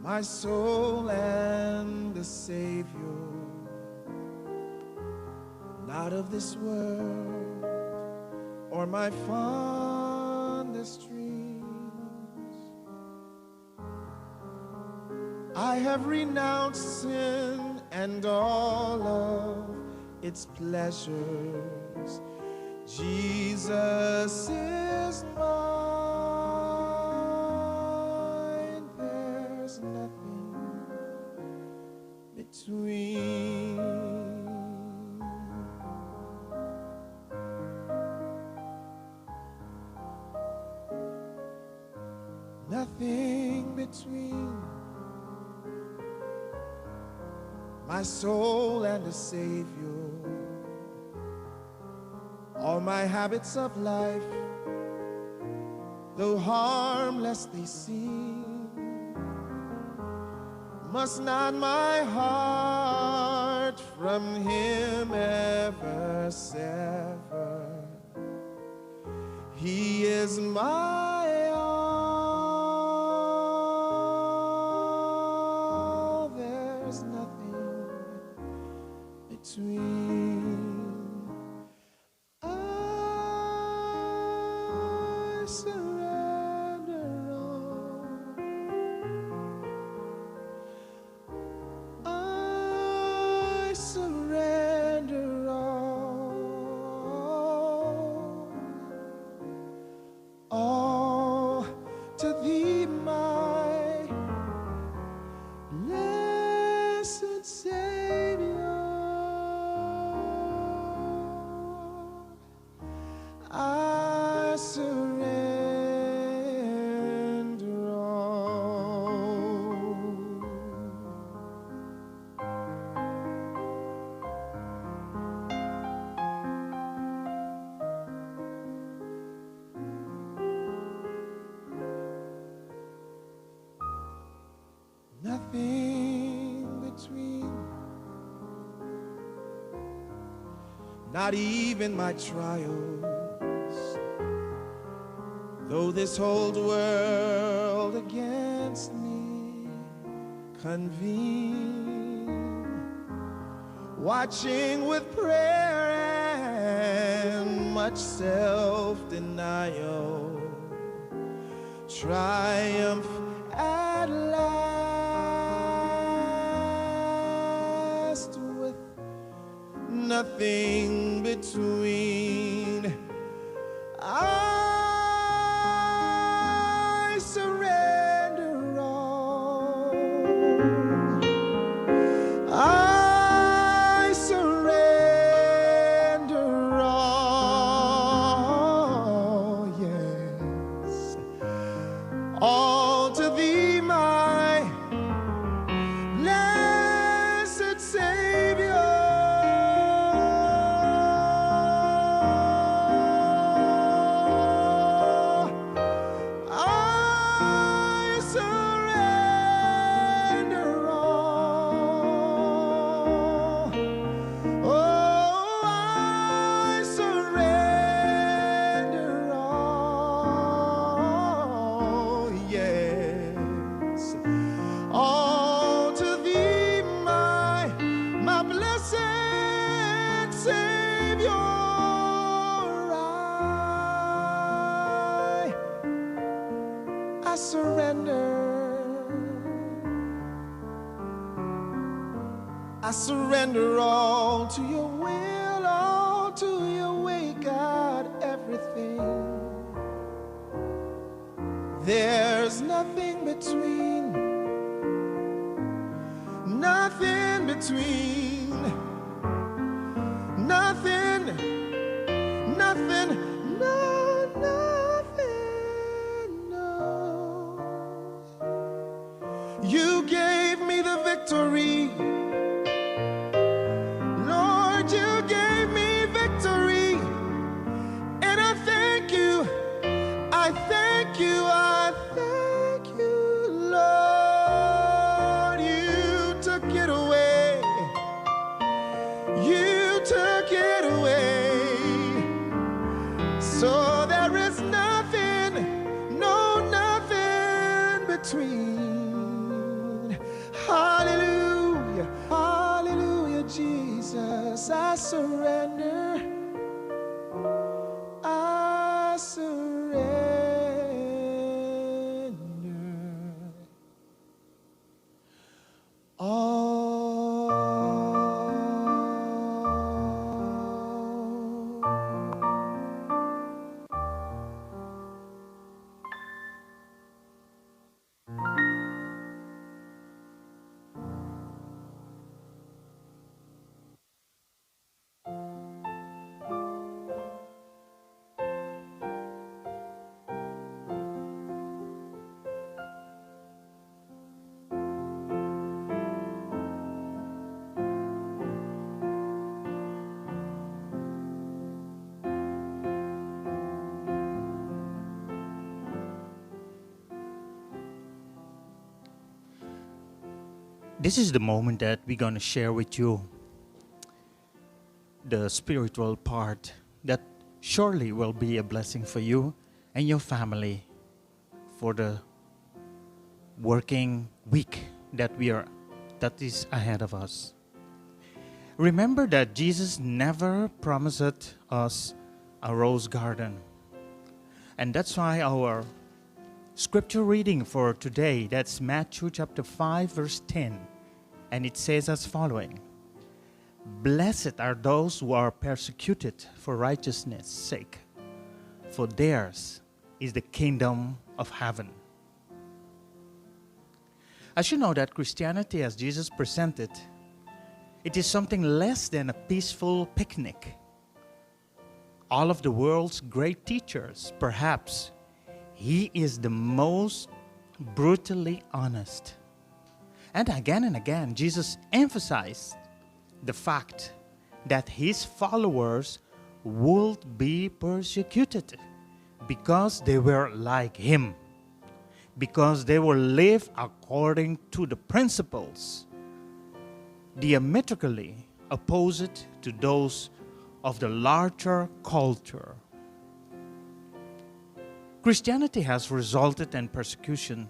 my soul and the Savior, not of this world or my fondest dreams. I have renounced sin and all of its pleasures. Jesus is mine. There's nothing between. Nothing between my soul and the Savior. All my habits of life, though harmless they seem, must not my heart from Him ever sever. He is my all. There's nothing between. Surrender all. I surrender all to Thee, my blessed Savior. I surrender all. Nothing between, not even my trials, though this whole world against me convene, watching with prayer and much self-denial, triumph at last with nothing between. I surrender all. I surrender all, yes, all to Thee, my blessed Savior. I surrender all to your will, all to your way, God, everything. There's nothing between, nothing between, nothing, nothing, no, nothing, no. You gave me the victory. Lord, you gave me victory. And I thank you, I thank you, I thank you, Lord. You took it away. You took it away. So there is nothing, no, nothing between. Hallelujah, hallelujah, Jesus. I surrender. I surrender. This is the moment that we're going to share with you the spiritual part that surely will be a blessing for you and your family for the working week that is ahead of us. Remember that Jesus never promised us a rose garden. And that's why our scripture reading for today, that's Matthew chapter 5 verse 10. And it says as following: Blessed are those who are persecuted for righteousness' sake, for theirs is the kingdom of heaven. As you know that Christianity as Jesus presented, it is something less than a peaceful picnic. All of the world's great teachers, perhaps, he is the most brutally honest. And again, Jesus emphasized the fact that his followers would be persecuted because they were like him, because they will live according to the principles diametrically opposite to those of the larger culture. Christianity has resulted in persecution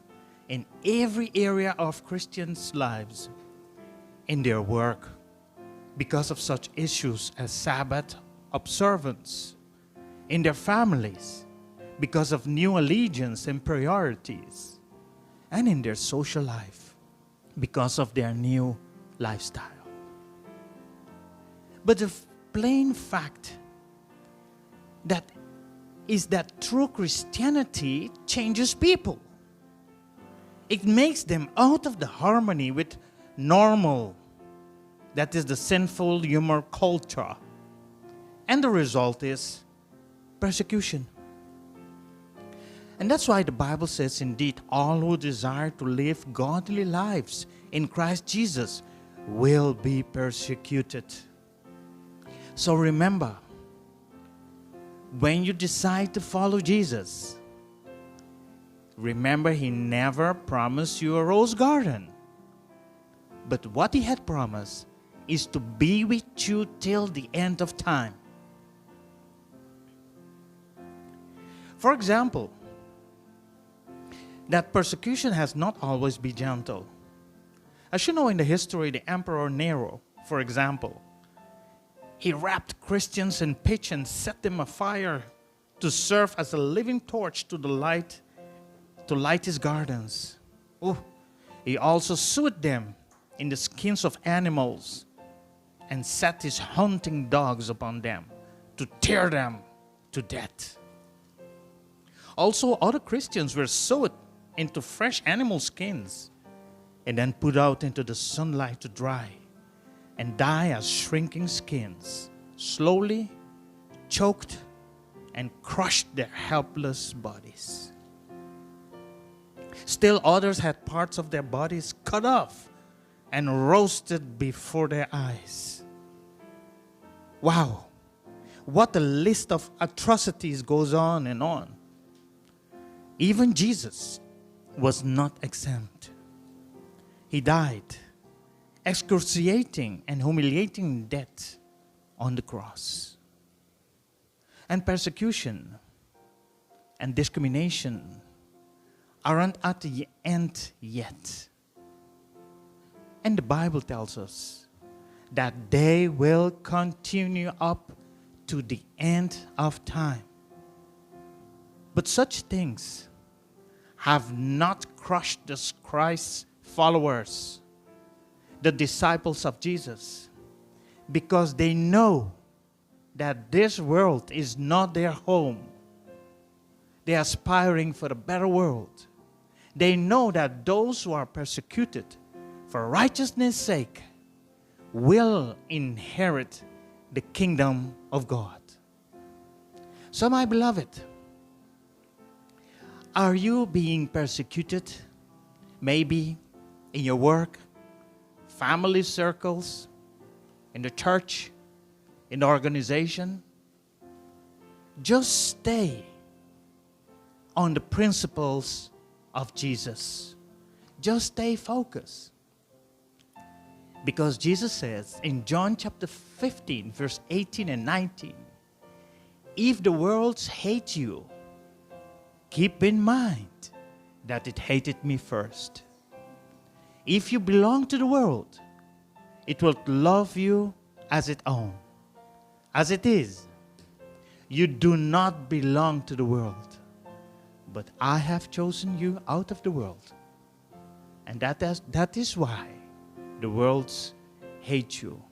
in every area of Christians' lives, in their work, because of such issues as Sabbath observance, in their families, because of new allegiance and priorities, and in their social life, because of their new lifestyle. But the plain fact is that true Christianity changes people. It makes them out of the harmony with normal, that is the sinful humor culture. And the result is persecution. And that's why the Bible says, indeed, all who desire to live godly lives in Christ Jesus will be persecuted. So remember, when you decide to follow Jesus, remember he never promised you a rose garden. But what he had promised is to be with you till the end of time. For example, that persecution has not always been gentle. As you know, in the history, the Emperor Nero, for example, he wrapped Christians in pitch and set them afire to serve as a living torch to light his gardens. Oh, he also sued them in the skins of animals and set his hunting dogs upon them to tear them to death. Also, other Christians were sewed into fresh animal skins and then put out into the sunlight to dry and die as shrinking skins, slowly choked and crushed their helpless bodies. Still others had parts of their bodies cut off and roasted before their eyes. Wow, what a list of atrocities goes on and on. Even Jesus was not exempt. He died excruciating and humiliating death on the cross. And persecution and discrimination aren't at the end yet. And the Bible tells us that they will continue up to the end of time. But such things have not crushed Christ's followers, the disciples of Jesus, because they know that this world is not their home. They are aspiring for a better world. They know that those who are persecuted for righteousness' sake will inherit the kingdom of God. So, my beloved, are you being persecuted? Maybe in your work, family circles, in the church, in the organization? Just stay on the principles of Jesus. Just stay focused. Because Jesus says in John chapter 15, verse 18 and 19, if the world hates you, keep in mind that it hated me first. If you belong to the world, it will love you as its own. As it is, you do not belong to the world, but I have chosen you out of the world. And that is why the world hates you.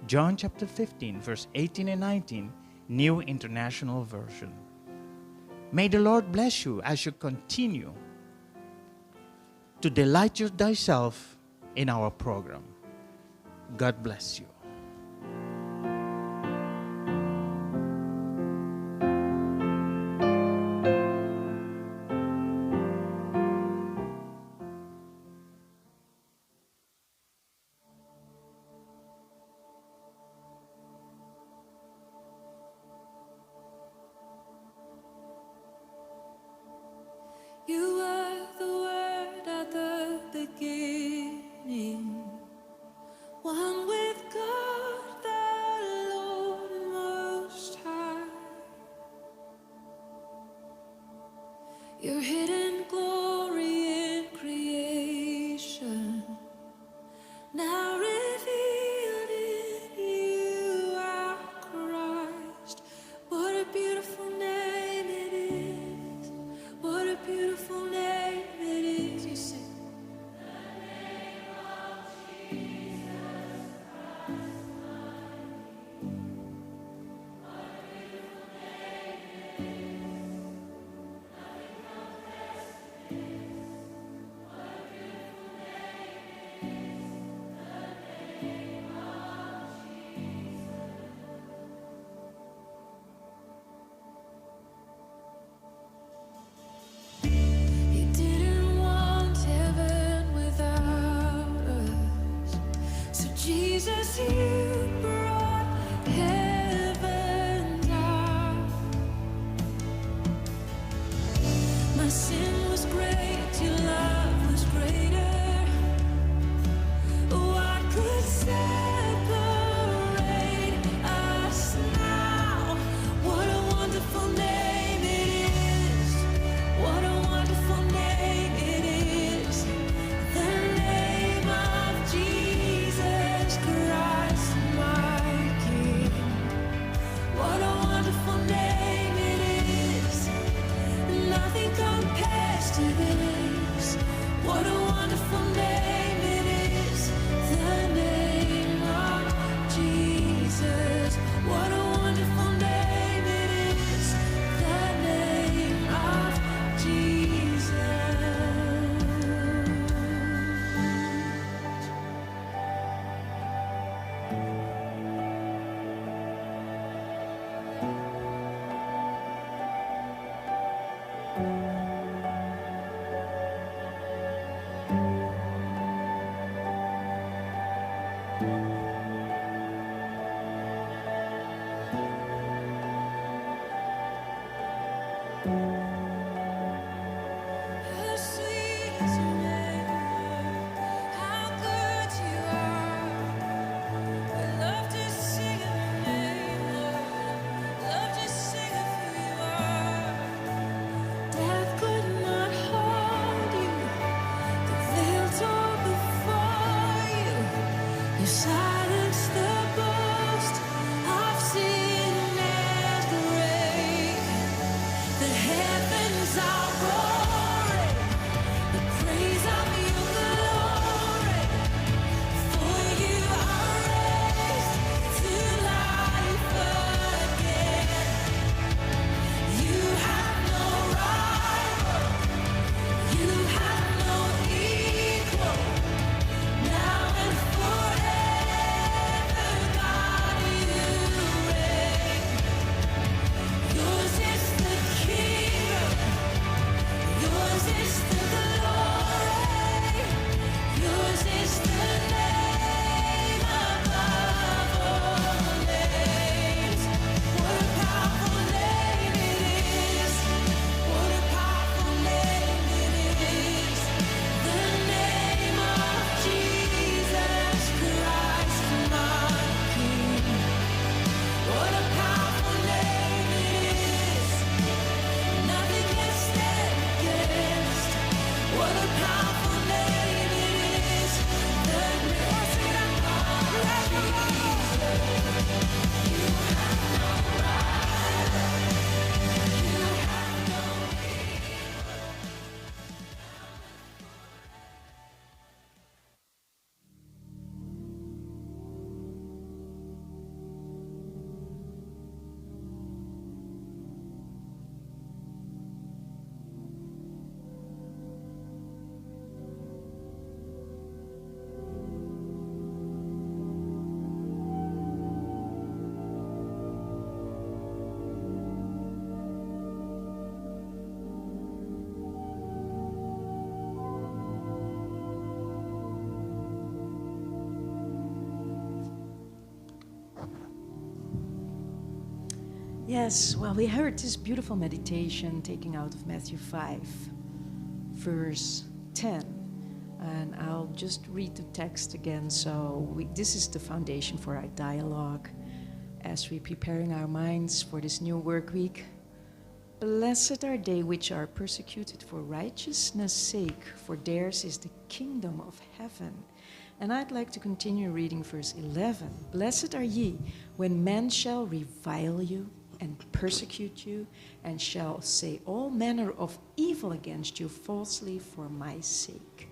John chapter 15, verse 18 and 19, New International Version. May the Lord bless you as you continue to delight thyself in our program. God bless you. You were the Word at the beginning, one with God the Lord Most High. Your hidden glory in creation, now revealed in you, our Christ. What a beautiful name it is. What a beautiful name it is. You sing. The name of Jesus Christ, my King. What a beautiful name it is. Nothing compares to this. What a beautiful name it is. The name of Jesus. He didn't want heaven without us. So Jesus, you brought heaven down. My sin was great, your love was greater. What could separate us now? What a wonderful name it is. What a wonderful name it is. The name of Jesus Christ, my You silence the boast of sin and grave. The heavens are roaring, the praise of your glory. For you are raised to life again. You have no rival, you have no equal. Now and forever, God, you reign. Yours is the kingdom, yours is the glory, yours is the name above all names. What a powerful name it is! What a powerful name it is! The name of Jesus Christ, my King. What a powerful name it is! Nothing can stand against. What a powerful name it is! The name of Jesus. You have no rival. You have no Yes, well, we heard this beautiful meditation taking out of Matthew 5, verse 10. And I'll just read the text again. This is the foundation for our dialogue as we're preparing our minds for this new work week. Blessed are they which are persecuted for righteousness' sake, for theirs is the kingdom of heaven. And I'd like to continue reading verse 11. Blessed are ye when men shall revile you and persecute you, and shall say all manner of evil against you falsely for my sake.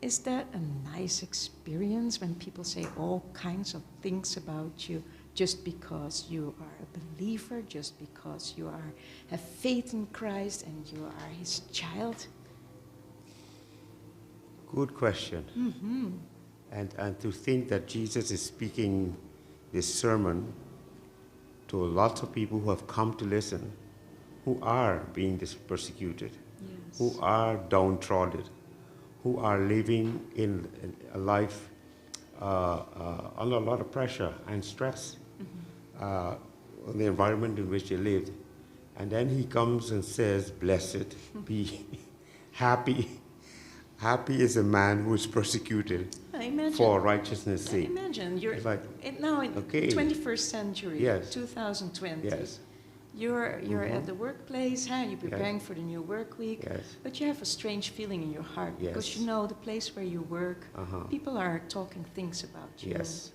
Is that a nice experience when people say all kinds of things about you just because you are a believer, just because you have faith in Christ and you are his child? Good question. And to think that Jesus is speaking this sermon to lots of people who have come to listen, who are being persecuted, who are downtrodden, who are living in a life under a lot of pressure and stress, the environment in which they lived. And then he comes and says, blessed, be happy. Happy is a man who is persecuted for righteousness' sake. Imagine, you're like, now in okay. 21st century, Yes. 2020. Yes. You're at the workplace, you're preparing for the new work week, Yes. but you have a strange feeling in your heart because Yes. you know the place where you work, people are talking things about you Yes.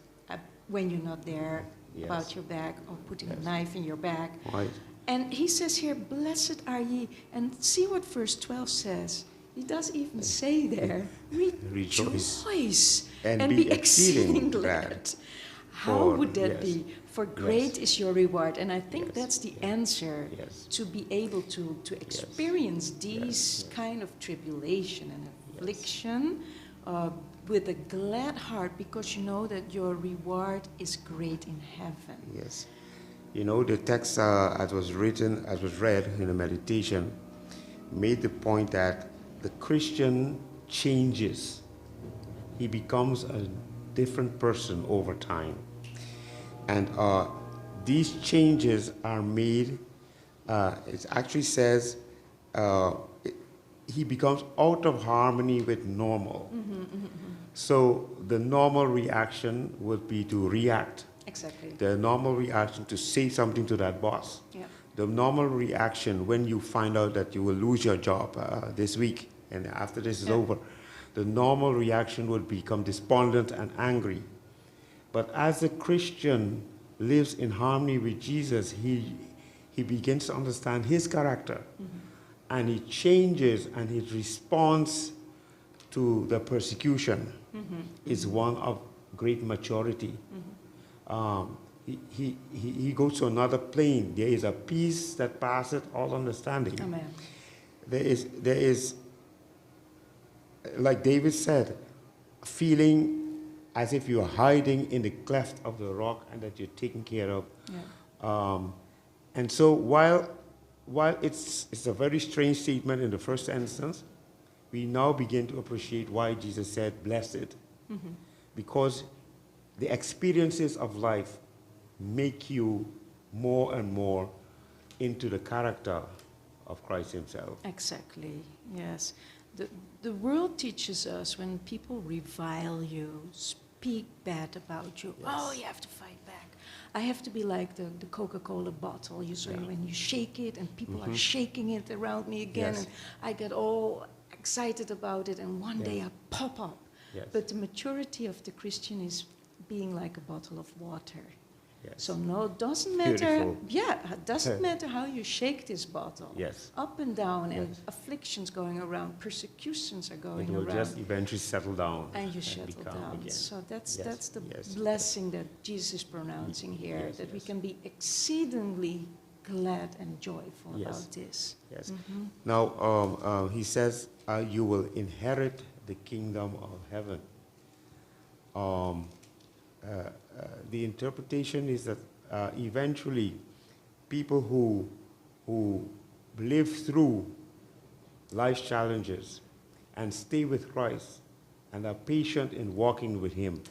when you're not there, Yes. about your back or putting a knife in your back. Right. And he says here, blessed are ye. And see what verse 12 says. He does even say there, rejoice and be be exceeding exceeding glad. glad. How would that yes. be? For great is your reward. And I think Yes. that's the answer Yes. to be able to experience these kind of tribulation and affliction with a glad heart, because you know that your reward is great in heaven. Yes. You know, the text as was read in the meditation, made the point that the Christian changes. He becomes a different person over time. And these changes are made, it actually says, he becomes out of harmony with normal. So the normal reaction would be to react. Exactly. The normal reaction to say something to that boss. Yeah. The normal reaction when you find out that you will lose your job this week and after this is over, the normal reaction would become despondent and angry. But as a Christian lives in harmony with Jesus, he begins to understand his character. And he changes, and his response to the persecution is one of great maturity. He goes to another plane. There is a peace that passeth all understanding. Amen. There is, like David said, a feeling as if you are hiding in the cleft of the rock and that you're taken care of. Yeah. And so while it's a very strange statement in the first instance, we now begin to appreciate why Jesus said, blessed. Because the experiences of life make you more and more into the character of Christ himself. Exactly, yes. The world teaches us when people revile you, speak bad about you, oh, you have to fight back. I have to be like the Coca-Cola bottle. You see, when you shake it and people are shaking it around me again, and I get all excited about it, and one day I pop up. Yes. But the maturity of the Christian is being like a bottle of water. Yes. So no, it doesn't matter. Beautiful. Yeah, it doesn't matter how you shake this bottle. Yes. Up and down, and Yes. afflictions going around, persecutions are going It will around, just eventually settle down. and you be settle calm down. again. So that's Yes, the yes, blessing that Jesus is pronouncing here, Yes, that we yes. can be exceedingly glad and joyful Yes. about this. Yes. Now, he says, you will inherit the kingdom of heaven. The interpretation is that eventually people who live through life's challenges and stay with Christ and are patient in walking with him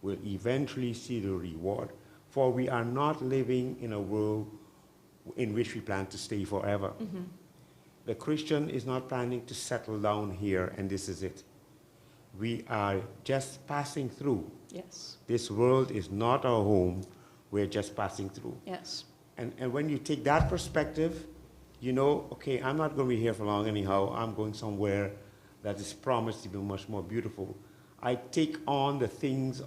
will eventually see the reward. For we are not living in a world in which we plan to stay forever. The Christian is not planning to settle down here and this is it. We are just passing through. Yes, This world is not our home. We're just passing through. yes, And when you take that perspective, you know, okay, I'm not going to be here for long anyhow. I'm going somewhere that is promised to be much more beautiful. I take on the things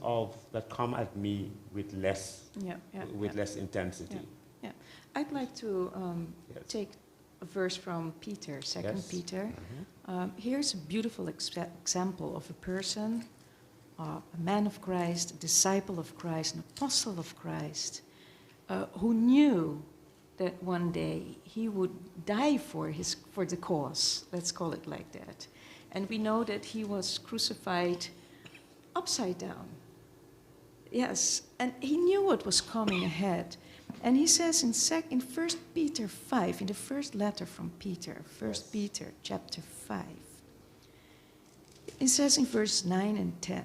that come at me with less less intensity. yeah. I'd like to Yes. take a verse from Peter, 2 Yes. Peter. Here's a beautiful example of a person, a man of Christ, a disciple of Christ, an apostle of Christ, who knew that one day he would die for the cause, let's call it like that. And we know that he was crucified upside down. Yes, and he knew what was coming ahead. And he says in 1 Peter 5, in the first letter from Peter, 1 Peter chapter 5, it says in verse 9 and 10,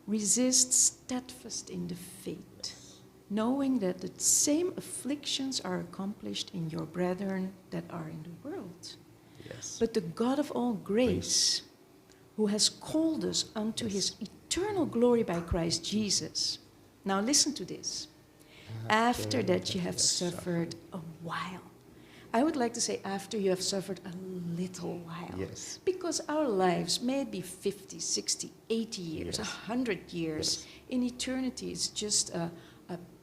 resist steadfast in the faith, knowing that the same afflictions are accomplished in your brethren that are in the world. Yes. But the God of all grace, who has called us unto his eternal glory by Christ Jesus. Now listen to this. After that you have suffered a while. I would like to say after you have suffered a little while. Yes. Because our lives may be 50, 60, 80 years, 100 years. In eternity, it's just a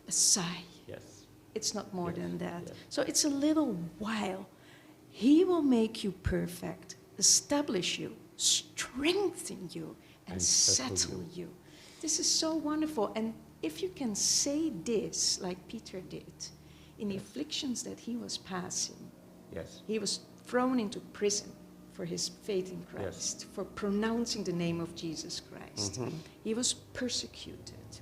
sigh. Yes. It's not more than that. yes. So it's a little while. He will make you perfect, establish you, strengthen you, and settle you. This is so wonderful. And if you can say this, like Peter did, in the afflictions that he was passing, Yes. he was thrown into prison for his faith in Christ, for pronouncing the name of Jesus Christ. He was persecuted.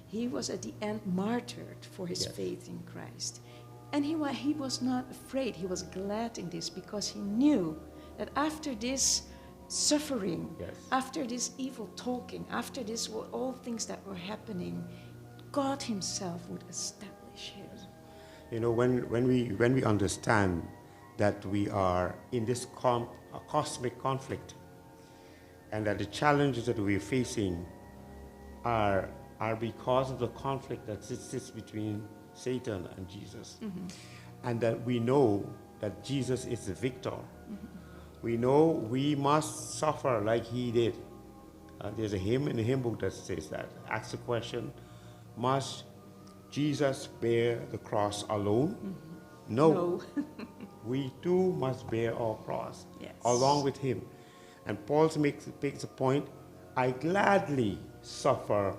He was at the end martyred for his faith in Christ. And he was not afraid. He was glad in this because he knew that after this suffering, after this evil talking, after this all things that were happening, God himself would establish him. You know, when we understand that we are in this a cosmic conflict, and that the challenges that we're facing are because of the conflict that sits between Satan and Jesus, and that we know that Jesus is the victor. We know we must suffer like he did, There's a hymn in the hymn book that says that. Asks the question, must Jesus bear the cross alone? No. We too must bear our cross Yes. along with him. And Paul makes a point, I gladly suffer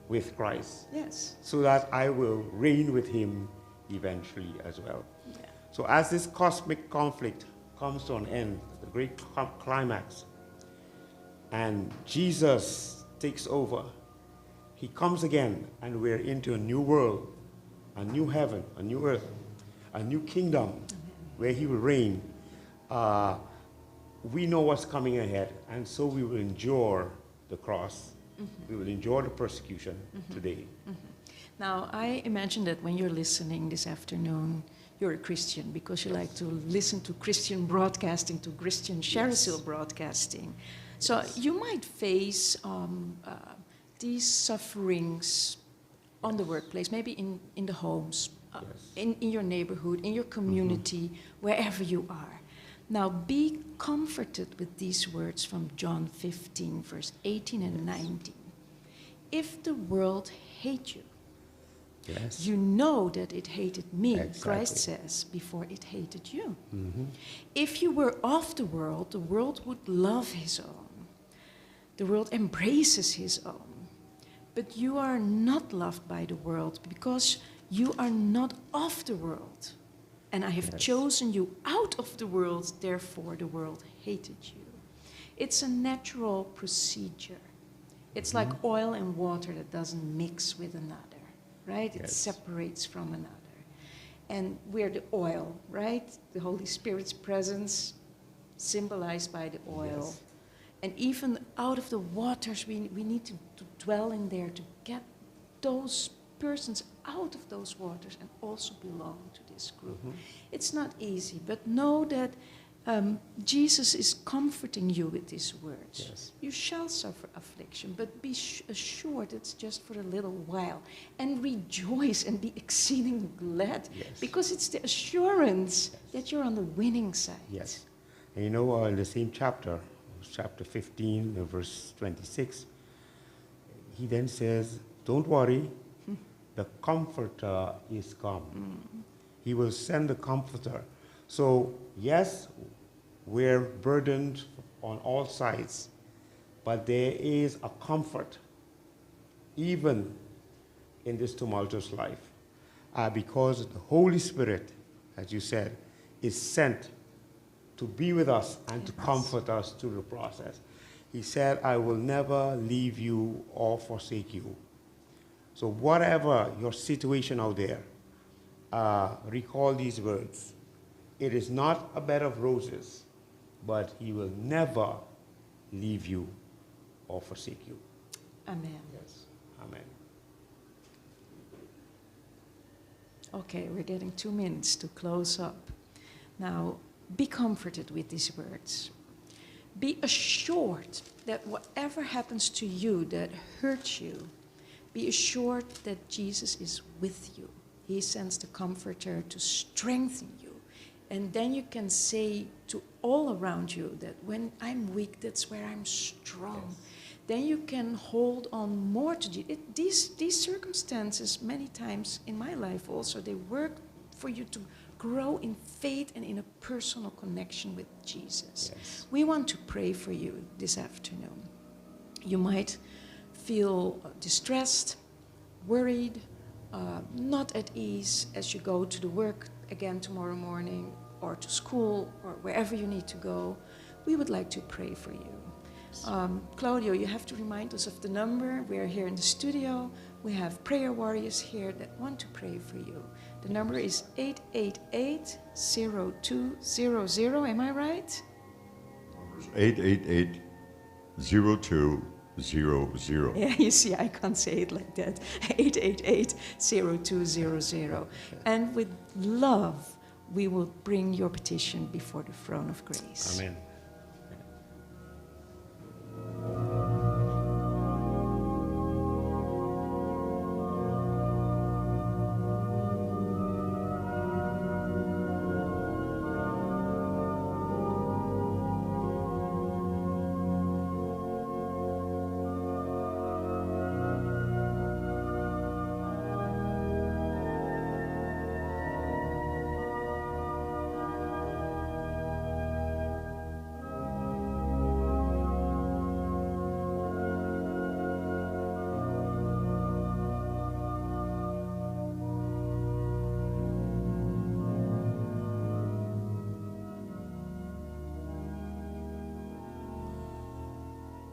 with Christ, Yes. so that I will reign with him eventually as well. Yeah. So as this cosmic conflict comes to an end, the great climax, and Jesus takes over, he comes again, and we're into a new world, a new heaven, a new earth, a new kingdom where he will reign. We know what's coming ahead, and so we will endure the cross. We will endure the persecution today. Now, I imagine that when you're listening this afternoon, you're a Christian because you like to listen to Christian broadcasting, to Christian Sherisil broadcasting. So you might face these sufferings on the workplace, maybe in the homes, in your neighborhood, in your community, wherever you are. Now, be comforted with these words from John 15, verse 18 and 19. If the world hates you, Yes. you know that it hated me, Exactly. Christ says, before it hated you. If you were of the world would love his own. The world embraces his own. But you are not loved by the world because you are not of the world. And I have chosen you out of the world, therefore the world hated you. It's a natural procedure. It's like oil and water that doesn't mix with another, right? It Yes. separates from another. And we're the oil, right? The Holy Spirit's presence symbolized by the oil. Yes. And even out of the waters, we need to dwell in there to get those persons out of those waters and also belong to this group. It's not easy, but know that Jesus is comforting you with these words. Yes. You shall suffer affliction, but be assured it's just for a little while. And rejoice and be exceedingly glad, Yes. because it's the assurance that you're on the winning side. Yes. And you know, in the same chapter, chapter 15, verse 26, he then says, don't worry, the Comforter is come. He will send the Comforter. So, yes, we're burdened on all sides, but there is a comfort, even in this tumultuous life, because the Holy Spirit, as you said, is sent to be with us and to comfort us through the process. He said, I will never leave you or forsake you. So whatever your situation out there, recall these words. It is not a bed of roses, but he will never leave you or forsake you. Amen. Yes. Amen. Okay, we're getting 2 minutes to close up. Now, be comforted with these words. Be assured that whatever happens to you that hurts you, be assured that Jesus is with you. He sends the Comforter to strengthen you. And then you can say to all around you that when I'm weak, that's where I'm strong. Yes. Then you can hold on more to Jesus. These circumstances, many times in my life also, they work for you to grow in faith and in a personal connection with Jesus. Yes. We want to pray for you this afternoon. You might feel distressed, worried, not at ease as you go to the work again tomorrow morning, or to school, or wherever you need to go. We would like to pray for you. Claudio, you have to remind us of the number. We are here in the studio. We have prayer warriors here that want to pray for you. The number is 888-0200. Am I right? 888-0200. Yeah, you see, I can't say it like that. 888-0200. And with love, we will bring your petition before the throne of grace. Amen.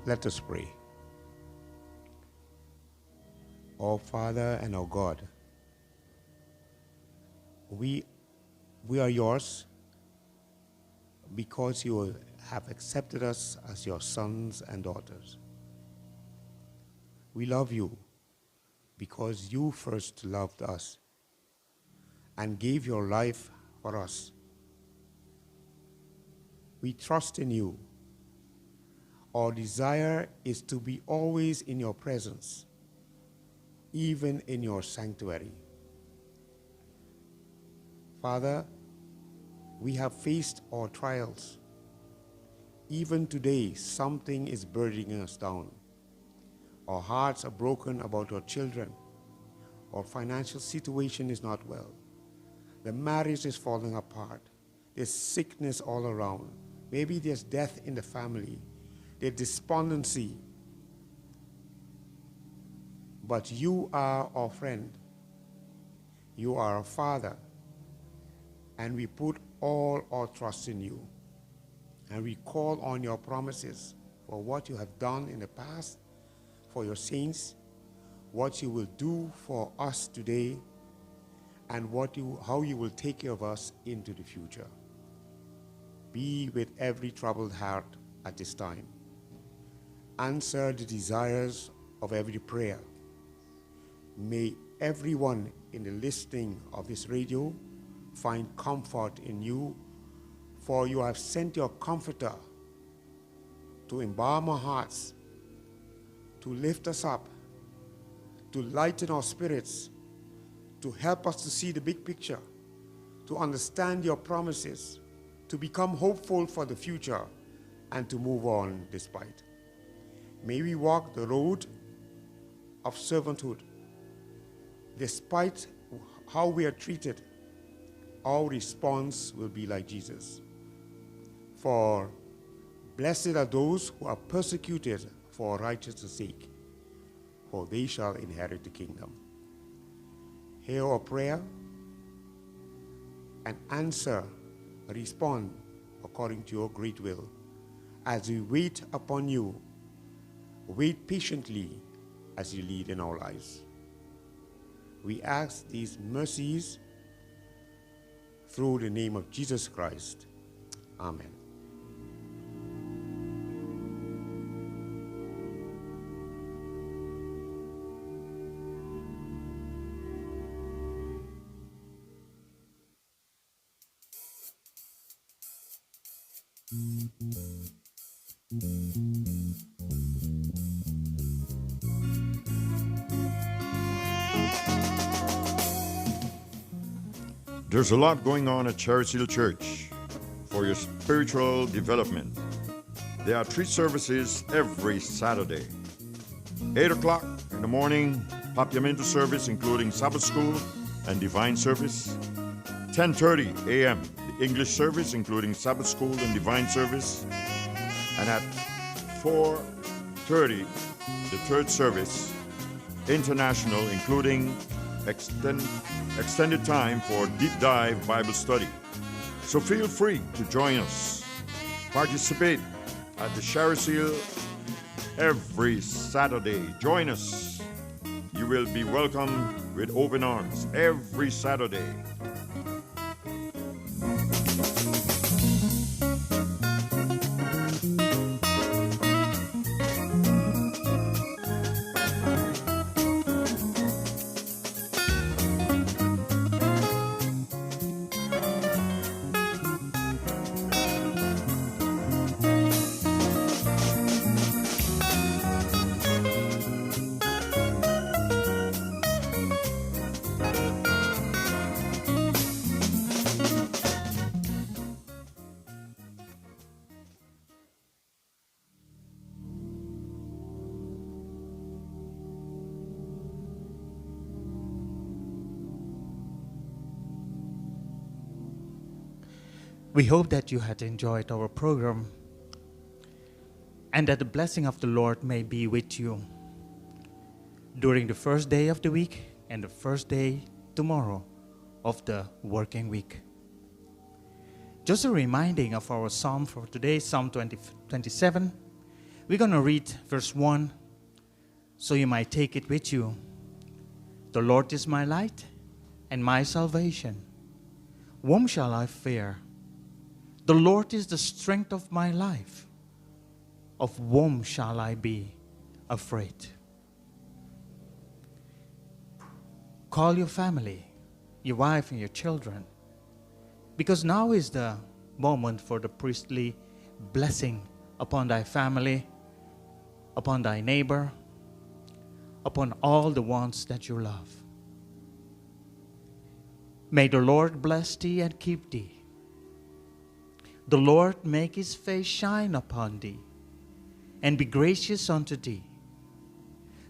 Let us pray. Our Father and our God, we are yours because you have accepted us as your sons and daughters. We love you because you first loved us and gave your life for us. We trust in you. Our desire is to be always in your presence, even in your sanctuary. Father, we have faced our trials. Even today, something is burdening us down. Our hearts are broken about our children. Our financial situation is not well. The marriage is falling apart. There's sickness all around. Maybe there's death in the family. There's despondency. But you are our friend. You are our Father. And we put all our trust in you. And we call on your promises for what you have done in the past, for your saints, what you will do for us today, and how you will take care of us into the future. Be with every troubled heart at this time. Answer the desires of every prayer. May everyone in the listening of this radio find comfort in you, for you have sent your comforter to embalm our hearts, to lift us up, to lighten our spirits, to help us to see the big picture, to understand your promises, to become hopeful for the future, and to move on despite. May we walk the road of servanthood. Despite how we are treated, our response will be like Jesus. For blessed are those who are persecuted for righteousness' sake, for they shall inherit the kingdom. Hear our prayer and respond according to your great will. As we wait upon you, wait patiently as you lead in our lives. We ask these mercies through the name of Jesus Christ. Amen. There's a lot going on at Cherry Hill Church for your spiritual development. There are 3 services every Saturday. 8 o'clock in the morning, Papiamento service, including Sabbath school and divine service. 10:30 a.m., the English service, including Sabbath school and divine service. And at 4:30, the third service, international, including extended time for deep dive Bible study. So feel free to join us. Participate at the Cherry Hill every Saturday. Join us. You will be welcomed with open arms every Saturday. We hope that you had enjoyed our program and that the blessing of the Lord may be with you during the first day of the week and the first day tomorrow of the working week. Just a reminding of our psalm for today, Psalm 27. We're going to read verse 1 so you might take it with you. The Lord is my light and my salvation. Whom shall I fear? The Lord is the strength of my life. Of whom shall I be afraid? Call your family, your wife and your children, because now is the moment for the priestly blessing upon thy family, upon thy neighbor, upon all the ones that you love. May the Lord bless thee and keep thee. The Lord make his face shine upon thee and be gracious unto thee.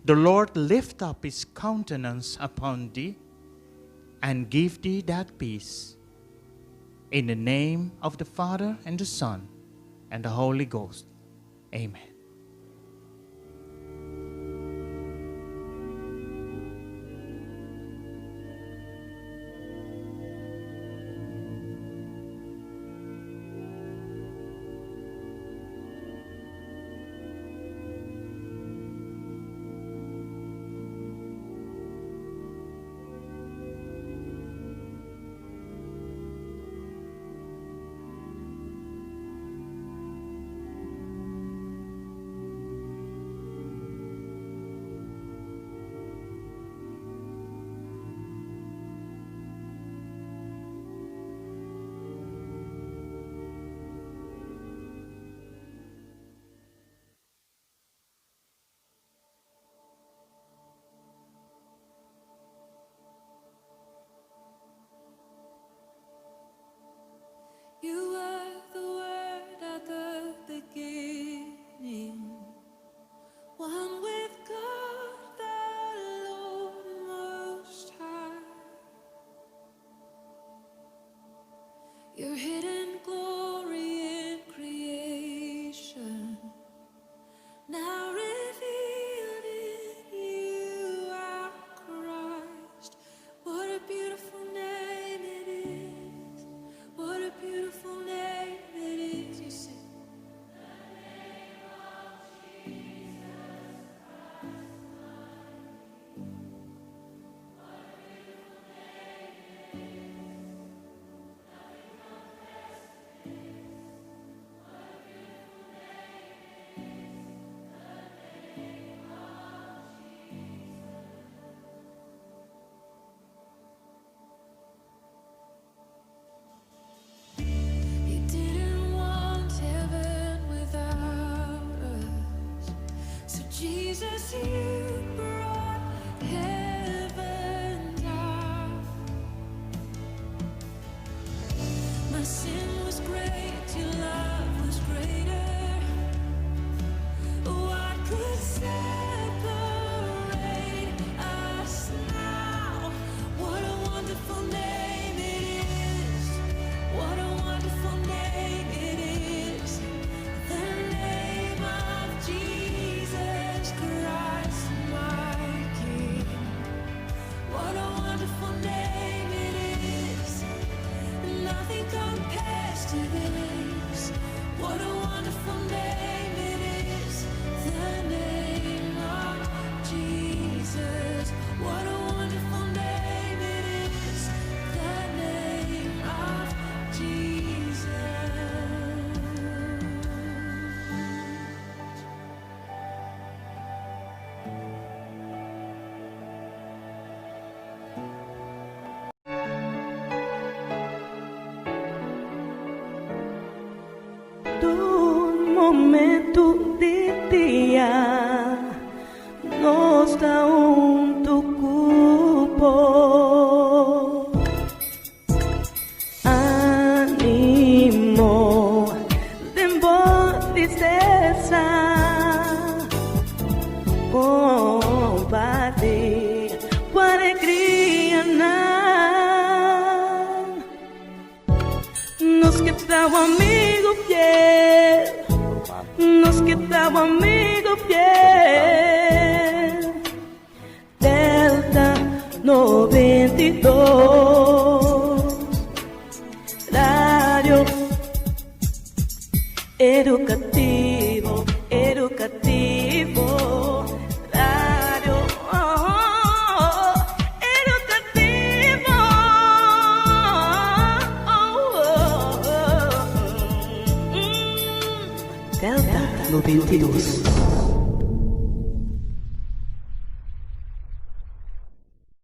The Lord lift up his countenance upon thee and give thee that peace. In the name of the Father and the Son and the Holy Ghost. Amen. You were the Word at the beginning, one with God the Lord Most High. Your hidden glory in creation, now revealed in you, our Christ. What a beautiful name it is. What a beautiful name it is. You sing. The name of Jesus Christ. What a beautiful name it is. Now we confess it is. What a beautiful name it is. The name of Jesus. He didn't want heaven without us. So Jesus, you brought heaven down. My sin was great, your love was greater. What could separate us now? What a wonderful name it is. What a wonderful name it is. The name of Jesus Christ, my King. What a wonderful name it is. Nothing compares to this. What a wonderful name it is. The name of Jesus. What a wonderful name it is. The name of Jesus. Un momento de dia nos dá tu cupo. Ánimo de tristeza, combate com alegria. Nos que teu amigo fiel, nos que teu amigo fiel. Delta 92, rádio educativo, educativo. Delta 92.